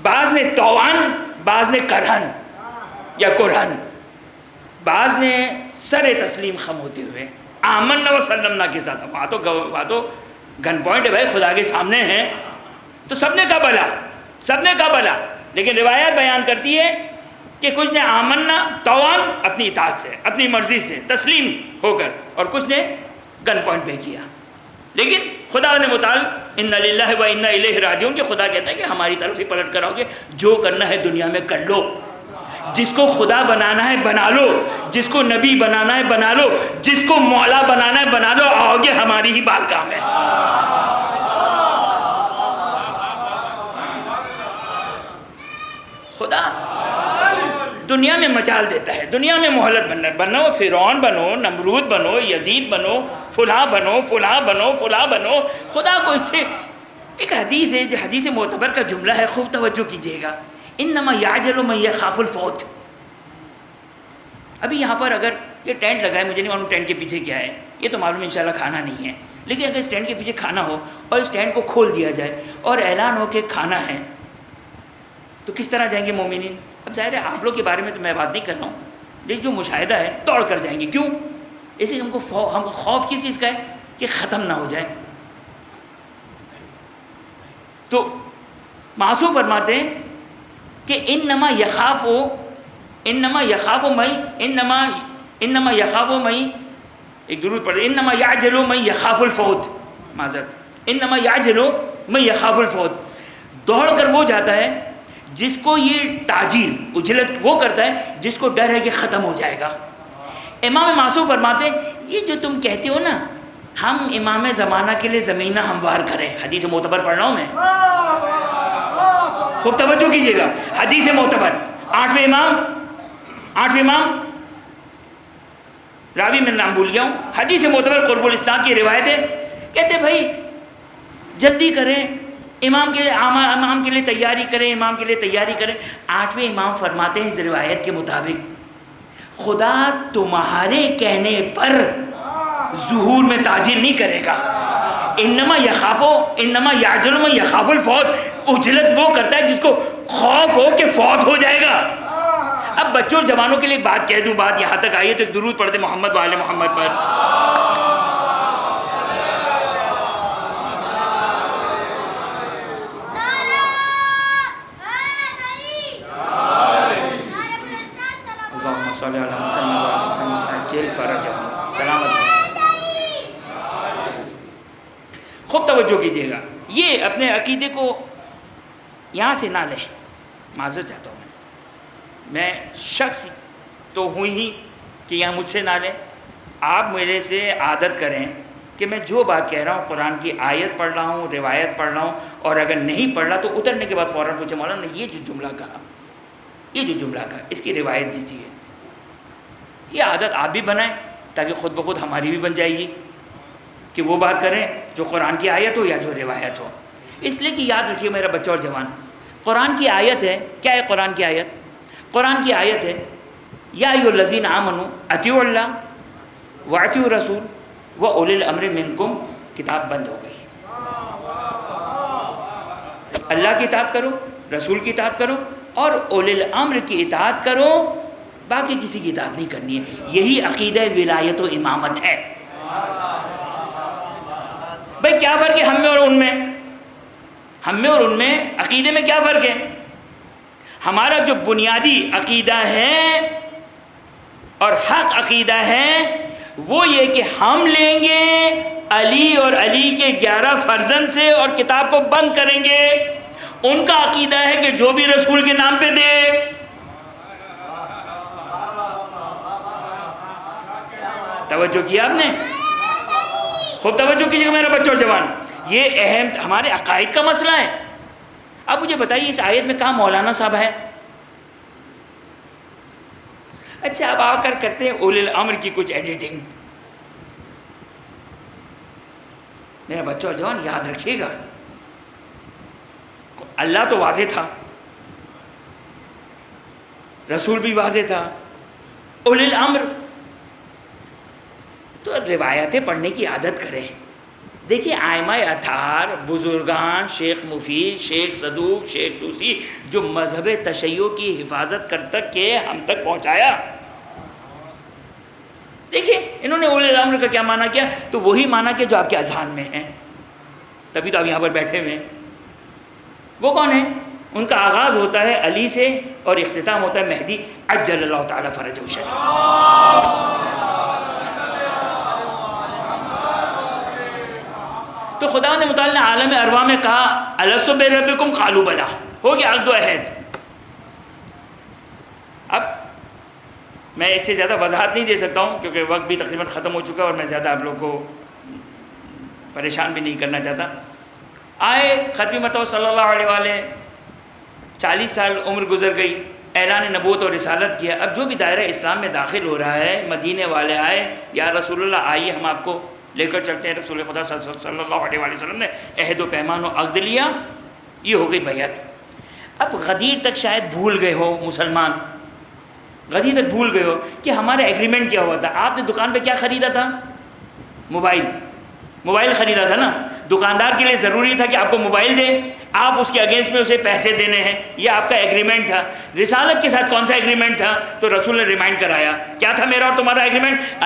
بعض نے توان، بعض نے کرہن یا کرہن، بعض نے سر تسلیم خم ہوتے ہوئے آمنا و سلمنا کے ساتھ۔ وہاں تو گن پوائنٹ ہے بھائی، خدا کے سامنے ہیں، تو سب نے کہا بلا، سب نے کہا بلا۔ لیکن روایت بیان کرتی ہے کہ کچھ نے آمنا توان اپنی اطاعت سے، اپنی مرضی سے تسلیم ہو کر، اور کچھ نے گن پوائنٹ پہ کیا۔ لیکن خدا نے متعال ان للہ و انا الیہ راجعون، کہ خدا کہتا ہے کہ ہماری طرف ہی پلٹ کر آؤ گے، جو کرنا ہے دنیا میں کر لو، جس کو خدا بنانا ہے بنا لو، جس کو نبی بنانا ہے بنا لو، جس کو مولا بنانا ہے بنا لو، آؤ گے ہماری ہی بارگاہ میں۔ خدا دنیا میں مجال دیتا ہے، دنیا میں مہلت بنو، فرعون بنو، نمرود بنو، یزید بنو، فلاں بنو، فلاں بنو، فلاں بنو۔ خدا کو اس سے ایک حدیث ہے، جو حدیث معتبر کا جملہ ہے، خوب توجہ کیجئے گا، انما یعجل من یخاف الفوت۔ ابھی یہاں پر اگر یہ ٹینٹ لگا ہے، مجھے نہیں معلوم ٹینٹ کے پیچھے کیا ہے، یہ تو معلوم انشاءاللہ کھانا نہیں ہے، لیکن اگر اس ٹینٹ کے پیچھے کھانا ہو اور اس ٹینٹ کو کھول دیا جائے اور اعلان ہو کہ کھانا ہے، تو کس طرح جائیں گے مومنین؟ اب ظاہر ہے آپ لوگ کے بارے میں تو میں بات نہیں کر رہا ہوں، لیکن جو مشاہدہ ہے دوڑ کر جائیں گے۔ کیوں؟ اسی ہم کو خوف کس چیز کا ہے کہ ختم نہ ہو جائے۔ تو معصوم فرماتے ہیں کہ انما یخاف مئی، ایک درود پڑھیں، انما یعجل من یخاف الفوت، معذرت، انما یعجل من یخاف الفوت، دوڑ کر وہ جاتا ہے جس کو یہ تعجیل، اجلت وہ کرتا ہے جس کو ڈر ہے کہ ختم ہو جائے گا۔ امام معصوم فرماتے ہیں یہ جو تم کہتے ہو نا ہم امام زمانہ کے لیے زمینہ ہموار کریں، حدیث معتبر پڑھ رہا ہوں میں، خوب توجہ کیجیے گا، حدیث معتبر، آٹھویں امام راوی میں نام بھول گیا ہوں، حدیث معتبر قرب الاسناد کی روایت ہے، کہتے بھائی جلدی کریں، امام کے لیے تیاری کریں، امام کے لیے تیاری کریں۔ آٹھویں امام فرماتے ہیں اس روایت کے مطابق خدا تمہارے کہنے پر ظہور میں تاجیل نہیں کرے گا، انما یعجل من یخاف الفوت، اجلت وہ کرتا ہے جس کو خوف ہو کہ فوت ہو جائے گا۔ اب بچوں اور جوانوں کے لیے ایک بات کہہ دوں، بات یہاں تک آئی ہے تو ایک درود پڑھ دیں محمد وآل محمد پر۔ خوب توجہ کیجیے گا، یہ اپنے عقیدے کو یہاں سے نہ لیں، معذرت چاہتا ہوں میں شخص تو ہوں ہی کہ یہاں مجھ سے نہ لیں، آپ میرے سے عادت کریں کہ میں جو بات کہہ رہا ہوں قرآن کی آیت پڑھ رہا ہوں، روایت پڑھ رہا ہوں، اور اگر نہیں پڑھ رہا تو اترنے کے بعد فوراً پوچھیں مولانا یہ جو جملہ کہا اس کی روایت دیجیے۔ یہ عادت آپ بھی بنائیں تاکہ خود بخود ہماری بھی بن جائے گی کہ وہ بات کریں جو قرآن کی آیت ہو یا جو روایت ہو۔ اس لیے کہ یاد رکھیے میرا بچہ اور جوان، قرآن کی آیت ہے، کیا ہے قرآن کی آیت؟ قرآن کی آیت ہے یا ایھا الذین آمنوا اطیعوا اللہ واطیعوا الرسول واولی الامر منکم، کتاب بند ہو گئی۔ اللہ کی اطاعت کرو، رسول کی اطاعت کرو اور اولی الامر کی اطاعت کرو باقی کسی کی اطاعت نہیں کرنی ہے. یہی عقیدہ ولایت و امامت ہے. بھائی کیا فرق ہے ہم میں اور ان میں؟ ہم میں اور ان میں عقیدے میں کیا فرق ہے؟ ہمارا جو بنیادی عقیدہ ہے اور حق عقیدہ ہے وہ یہ کہ ہم لیں گے علی اور علی کے 11 فرزند سے اور کتاب کو بند کریں گے. ان کا عقیدہ ہے کہ جو بھی رسول کے نام پہ دے. توجہ کیا آپ نے؟ خوب توجہ کیجیے گا میرا بچہ اور جوان. یہ اہم ہمارے عقائد کا مسئلہ ہے. اب مجھے بتائیے اس آیت میں کہاں مولانا صاحب ہے؟ اچھا اب آ کر کرتے ہیں اولی الامر کی کچھ ایڈیٹنگ. میرا بچہ اور جوان یاد رکھیے گا اللہ تو واضح تھا, رسول بھی واضح تھا, اولی الامر. تو روایتیں پڑھنے کی عادت کریں. دیکھیے ائمہ اطہار, بزرگان, شیخ مفید, شیخ صدوق, شیخ توسی, جو مذہب تشیع کی حفاظت کر تک کے ہم تک پہنچایا. دیکھیے انہوں نے اولی الامر کا کیا معنی کیا؟ تو وہی معنی کیا جو آپ کے اذہان میں ہیں, تبھی تو آپ یہاں پر بیٹھے ہوئے ہیں. وہ کون ہیں؟ ان کا آغاز ہوتا ہے علی سے اور اختتام ہوتا ہے مہدی عجل اللہ تعالیٰ فرجہ الشریف. تو خدا نے متعالی نے عالم ارواح میں کہا الستو بربکم قالوا بلی, ہو گیا عقد و عہد. اب میں اس سے زیادہ وضاحت نہیں دے سکتا ہوں کیونکہ وقت بھی تقریباً ختم ہو چکا اور میں زیادہ آپ لوگوں کو پریشان بھی نہیں کرنا چاہتا. آئے ختمی مرتبہ صلی اللہ علیہ وآلہ 40 سال عمر گزر گئی, اعلان نبوت اور رسالت کیا. اب جو بھی دائرہ اسلام میں داخل ہو رہا ہے, مدینے والے آئے, یا رسول اللہ آئیے ہم آپ کو لے کر چلتے ہیں. رسول خدا صلی اللہ علیہ وآلہ وسلم نے عہد و پیمان و عقد لیا, یہ ہو گئی بیعت. اب غدیر تک شاید بھول گئے ہو مسلمان, غدیر تک بھول گئے ہو کہ ہمارا ایگریمنٹ کیا ہوا تھا. آپ نے دکان پہ کیا خریدا تھا؟ موبائل خریدا تھا نا. دکاندار کے لیے ضروری تھا کہ آپ کو موبائل دے, آپ اس کے اگینسٹ میں اسے پیسے دینے ہیں, یہ آپ کا ایگریمنٹ تھا. رسالت کے ساتھ کون سا ایگریمنٹ تھا؟ تو رسول نے ریمائنڈ کرایا, کیا تھا میرا اور تمہارا ایگریمنٹ؟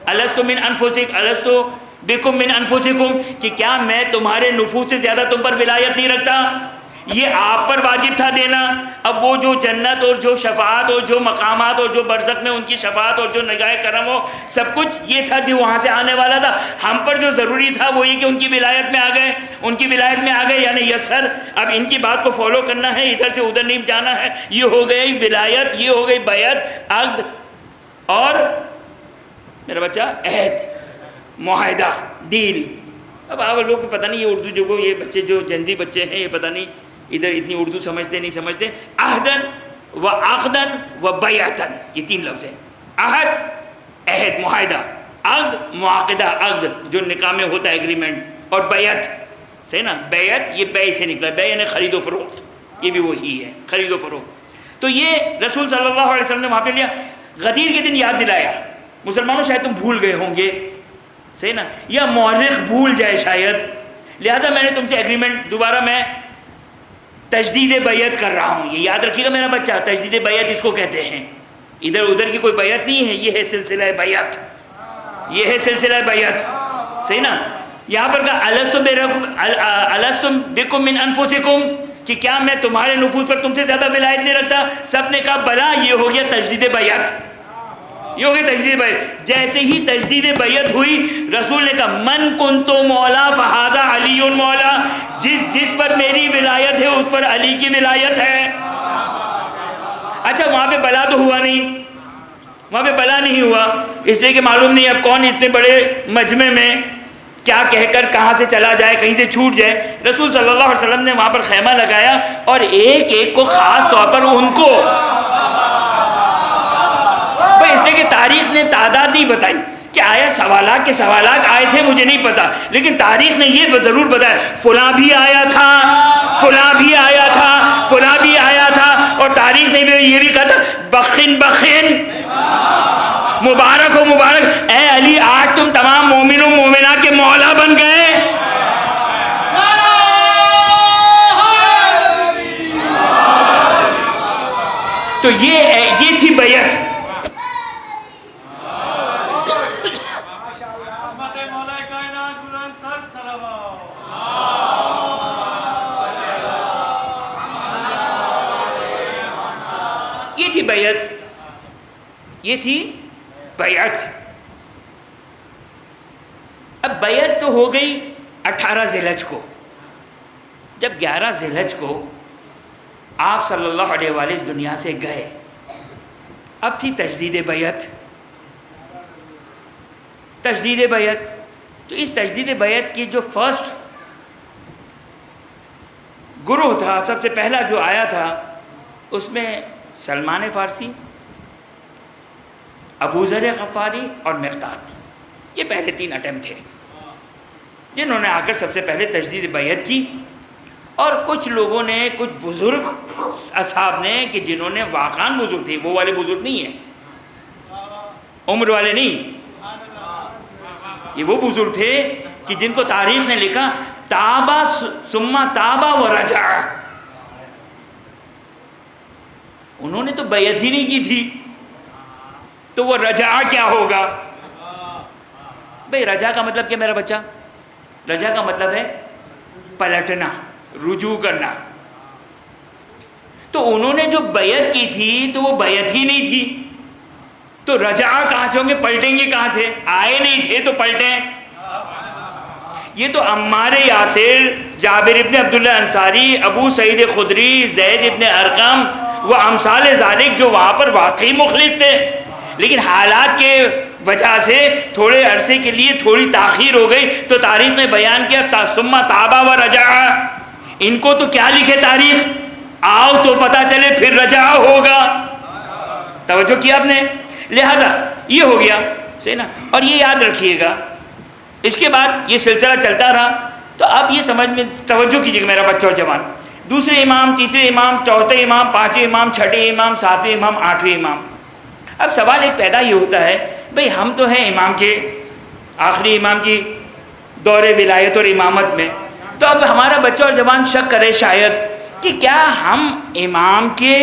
الستو من انفسکم الستو بکم من انفسکم, کہ کیا میں تمہارے نفوس سے زیادہ تم پر ولایت نہیں رکھتا؟ یہ آپ پر واجب تھا دینا. اب وہ جو جنت اور جو شفاعت اور جو مقامات اور جو برزخ میں ان کی شفاعت اور جو نگاہ کرم ہو, سب کچھ یہ تھا جو وہاں سے آنے والا تھا. ہم پر جو ضروری تھا وہ یہ کہ ان کی ولایت میں آ گئے, ان کی ولایت میں آ گئے یعنی یسر. اب ان کی بات کو فالو کرنا ہے, ادھر سے ادھر نہیں جانا ہے. یہ ہو گئی ولایت, یہ ہو گئی بیعت, عقد اور میرا بچہ عہد, معاہدہ, ڈیل. اب آپ لوگ کو پتہ نہیں یہ اردو جو یہ بچے جو جنزی بچے ہیں یہ پتہ نہیں ادھر اتنی اردو سمجھتے نہیں سمجھتے. عہدن و عقدن و بیعتن, یہ 3 لفظ ہیں. عہد, عہد, معاہدہ, عقد, معاقدہ, عقد جو نکاح میں ہوتا ہے ایگریمنٹ, اور بیعت, صحیح نا. بیعت یہ بے سے نکلا, بے یعنی خرید و فروخت, یہ بھی وہی ہے خرید و فروخت. تو یہ رسول صلی اللہ علیہ وسلم نے وہاں پہ لیا. غدیر کے دن یاد دلایا. مسلمانوں شاید تم بھول گئے ہوں گے, صحیح نا, یا مورخ بھول جائے شاید, لہٰذا میں نے تم سے ایگریمنٹ دوبارہ میں تجدید بیعت کر رہا ہوں. یہ یاد رکھیے گا میرا بچہ, تجدید بیعت اس کو کہتے ہیں. ادھر ادھر کی کوئی بیعت نہیں ہے, یہ ہے سلسلہ بیعت, یہ ہے سلسلہ بیعت, صحیح نا. یہاں پر کہا الستو بکم من انفسکم, کہ کیا میں تمہارے نفوس پر تم سے زیادہ ولایت نہیں رکھتا؟ سب نے کہا بلا, یہ ہو گیا تجدید بیعت, یہ ہو گئی تجدید بیعت. جیسے ہی تجدید بیعت ہوئی رسول نے کہا من کنتو مولا فہذا علی مولا, جس پر میری ولایت ہے اس پر علی کی ولایت ہے. اچھا وہاں پہ بلا تو ہوا نہیں, وہاں پہ بلا نہیں ہوا اس لیے کہ معلوم نہیں اب کون اتنے بڑے مجمع میں کیا کہہ کر کہاں سے چلا جائے, کہیں سے چھوٹ جائے. رسول صلی اللہ علیہ وسلم نے وہاں پر خیمہ لگایا اور ایک ایک کو خاص طور پر ان کو, اس لیے کہ تاریخ نے تعداد نہیں بتائی کہ آیا سوالات کے سوالات آئے تھے, مجھے نہیں پتا, لیکن تاریخ نے یہ ضرور بتایا فلاں بھی آیا تھا, فلاں بھی آیا تھا, فلاں بھی آیا تھا. اور تاریخ نے یہ بھی کہا تھا بخن بخن, مبارک ہو مبارک, اے علی آج تم تمام مومن و مومنہ کے مولا بن گئے. تو یہ تھی بیعت. یہ تھی بیعت. یہ تھی بیعت. اب بیعت تو ہو گئی 18 ذی الحجہ کو. جب 11 ذی الحجہ کو آپ صلی اللہ علیہ وآلہ اس دنیا سے گئے, اب تھی تجدید بیعت. تجدید بیعت. تو اس تجدید بیعت کی جو فرسٹ گروہ تھا, سب سے پہلا جو آیا تھا, اس میں سلمان فارسی, ابو ذر غفاری اور مقداد, یہ پہلے 3 اٹیمپٹ تھے جنہوں نے آ کر سب سے پہلے تجدید بیعت کی. اور کچھ لوگوں نے, کچھ بزرگ اصحاب نے, کہ جنہوں نے واقعاً بزرگ تھے, وہ والے بزرگ نہیں ہیں, عمر والے نہیں, یہ وہ بزرگ تھے کہ جن کو تاریخ نے لکھا تابا ثم تابا و رجع. انہوں نے تو بیعت ہی نہیں کی تھی, تو وہ رجع کیا ہوگا؟ بھئی رجع کا مطلب کیا میرا بچہ؟ رجع کا مطلب ہے پلٹنا, رجوع کرنا. تو انہوں نے جو بیعت کی تھی تو وہ بیعت ہی نہیں تھی, تو رجع کہاں سے ہوں گے؟ پلٹیں گے کہاں سے؟ آئے نہیں تھے تو پلٹیں. یہ تو عمار یاسر, جابر ابن عبداللہ انصاری, ابو سعید خدری, زید ابن ارقم و امثال ذالک جو وہاں پر واقعی مخلص تھے, لیکن حالات کے وجہ سے تھوڑے عرصے کے لیے تھوڑی تاخیر ہو گئی, تو تاریخ نے بیان کیا ثم تابا و رجع. ان کو تو کیا لکھے تاریخ؟ آؤ تو پتہ چلے پھر رجع ہوگا. توجہ کیا آپ نے؟ لہذا یہ ہو گیا, صحیح نا. اور یہ یاد رکھیے گا, اس کے بعد یہ سلسلہ چلتا رہا. تو اب یہ سمجھ میں توجہ کیجیے گا میرا بچہ اور جوان, دوسرے امام, تیسرے امام, چوتھے امام, پانچویں امام, چھٹے امام, ساتویں امام, آٹھویں امام. اب سوال ایک پیدا یہ ہوتا ہے, بھئی ہم تو ہیں امام کے, آخری امام کی دور ولایت اور امامت میں, تو اب ہمارا بچہ اور جوان شک کرے شاید کہ کیا ہم امام کے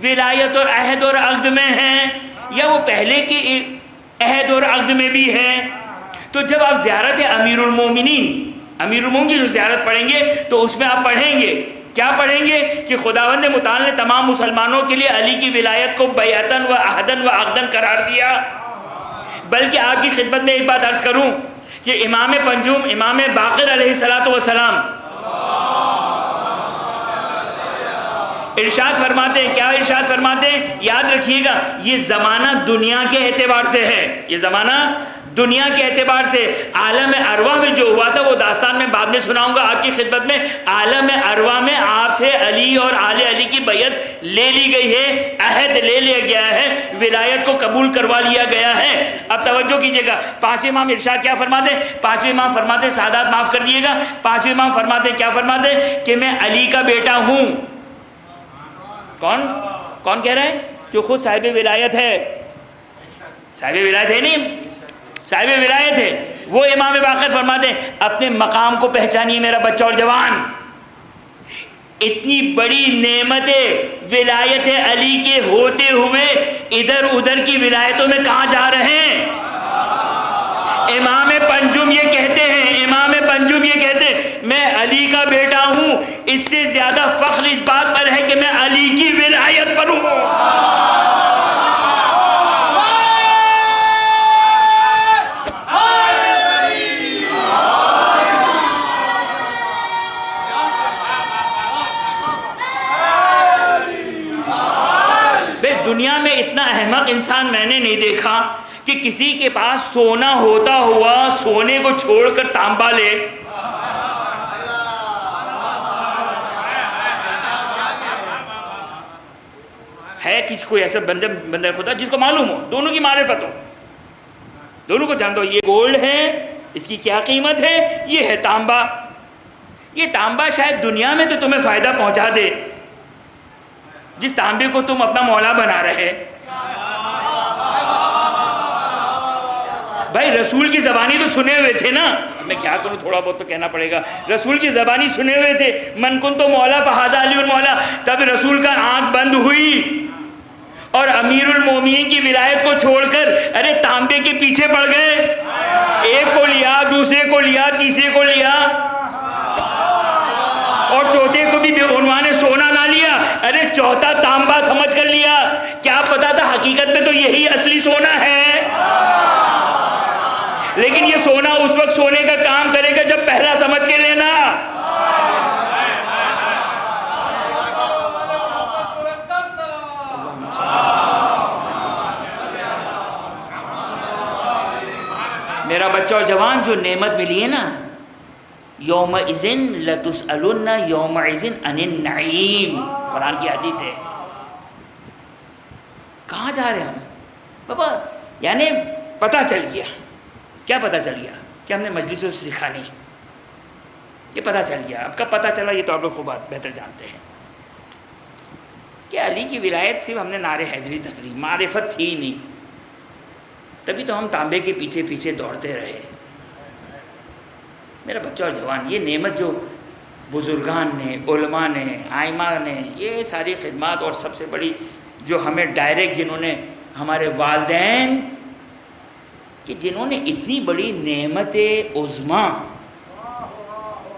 ولایت اور عہد اور عقد میں ہیں, یا وہ پہلے کے عہد اور عقد میں بھی ہیں. تو جب آپ زیارت امیر المومنین, امیر المومنین کی جو زیارت پڑھیں گے تو اس میں آپ پڑھیں گے, کیا پڑھیں گے کہ خداوند متعال نے تمام مسلمانوں کے لیے علی کی ولایت کو بیعتاً و عہداً و عقداً قرار دیا. بلکہ آپ کی خدمت میں ایک بات عرض کروں کہ امام پنجم, امام باقر علیہ السلام ارشاد فرماتے ہیں, کیا ارشاد فرماتے ہیں؟ یاد رکھیے گا, یہ زمانہ دنیا کے اعتبار سے ہے, یہ زمانہ دنیا کے اعتبار سے. عالم ارواح میں جو ہوا تھا وہ داستان میں بعد میں سناؤں گا آپ کی خدمت میں. عالم ارواح میں آپ سے علی اور آل علی کی بیعت لے لی گئی ہے, عہد لے لیا گیا ہے, ولایت کو قبول کروا لیا گیا ہے. اب توجہ کیجیے گا, پانچویں امام ارشاد کیا فرماتے ہیں؟ پانچویں امام فرماتے ہیں, سادات معاف کر دیے گا, پانچویں امام فرماتے ہیں, کیا فرماتے ہیں؟ کہ میں علی کا بیٹا ہوں. کون کہہ رہا ہے؟ جو خود صاحب ولایت ہے. صاحب ولایت ہے نہیں, صاحب ولایت ہے. وہ امام باقر فرماتے ہیں اپنے مقام کو پہچانیے میرا بچہ اور جوان. اتنی بڑی نعمت ولایت علی کے ہوتے ہوئے ادھر ادھر کی ولایتوں میں کہاں جا رہے ہیں؟ امام پنجم یہ کہتے ہیں, امام پنجم یہ کہتے ہیں میں علی کا بیٹا ہوں. اس سے زیادہ فخر اس بات پر ہے کہ میں علی کی ولایت پر ہوں. دنیا میں اتنا احمق انسان میں نے نہیں دیکھا کہ کسی کے پاس سونا ہوتا ہوا سونے کو چھوڑ کر تانبا لے. ہے کسی کوئی ایسا بندہ خدا جس کو معلوم ہو, دونوں کی معرفت ہو, دونوں کو جانتا ہو یہ گولڈ ہے, اس کی کیا قیمت ہے, یہ ہے تانبا. یہ تانبا شاید دنیا میں تو تمہیں فائدہ پہنچا دے, جس تانبے کو تم اپنا مولا بنا رہے. بھائی رسول کی زبانی تو سنے ہوئے تھے نا, میں کیا کروں, تھوڑا بہت تو کہنا پڑے گا. رسول کی زبانی سنے ہوئے تھے, من کن تو مولا فہذا علی مولا. تب رسول کا آنکھ بند ہوئی اور امیر المومنین کی ولایت کو چھوڑ کر ارے تانبے کے پیچھے پڑ گئے، ایک کو لیا، دوسرے کو لیا، تیسرے کو لیا، اور چوتھے کو بھی عنوان سونا نہ لیا، ارے چوتھا تانبا سمجھ کر لیا۔ کیا پتا تھا حقیقت میں تو یہی اصلی سونا ہے، لیکن یہ سونا اس وقت سونے کا کام کرے گا جب پہلا سمجھ کے لینا۔ میرا بچہ اور جوان، جو نعمت ملی ہے نا، یومئذ لتسألن یومئذ عن النعیم، قرآن کی حدیث ہے۔ کہاں جا رہے ہیں ہم بابا؟ یعنی پتہ چل گیا، کیا پتہ چل گیا؟ کہ ہم نے مجلسوں سے سیکھا نہیں، یہ پتہ چل گیا۔ اب کب پتہ چلا یہ تو آپ لوگ خوب بہتر جانتے ہیں کہ علی کی ولایت صرف ہم نے نعرے حیدری تک لی، معرفت تھی نہیں، تبھی تو ہم تانبے کے پیچھے پیچھے دوڑتے رہے۔ میرا بچہ اور جوان، یہ نعمت جو بزرگان نے، علماء نے، آئمہ نے، یہ ساری خدمات، اور سب سے بڑی جو ہمیں ڈائریکٹ جنہوں نے، ہمارے والدین، کہ جنہوں نے اتنی بڑی نعمت عظمیٰ،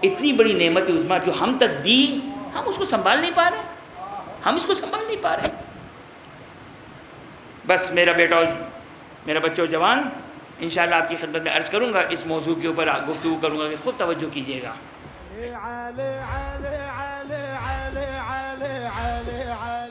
اتنی بڑی نعمت عظمیٰ جو ہم تک دی، ہم اس کو سنبھال نہیں پا رہے، ہم اس کو سنبھال نہیں پا رہے۔ بس میرا بیٹا اور میرا بچہ اور جوان، انشاءاللہ آپ کی خدمت میں عرض کروں گا، اس موضوع کے اوپر گفتگو کروں گا کہ خود توجہ کیجیے گا۔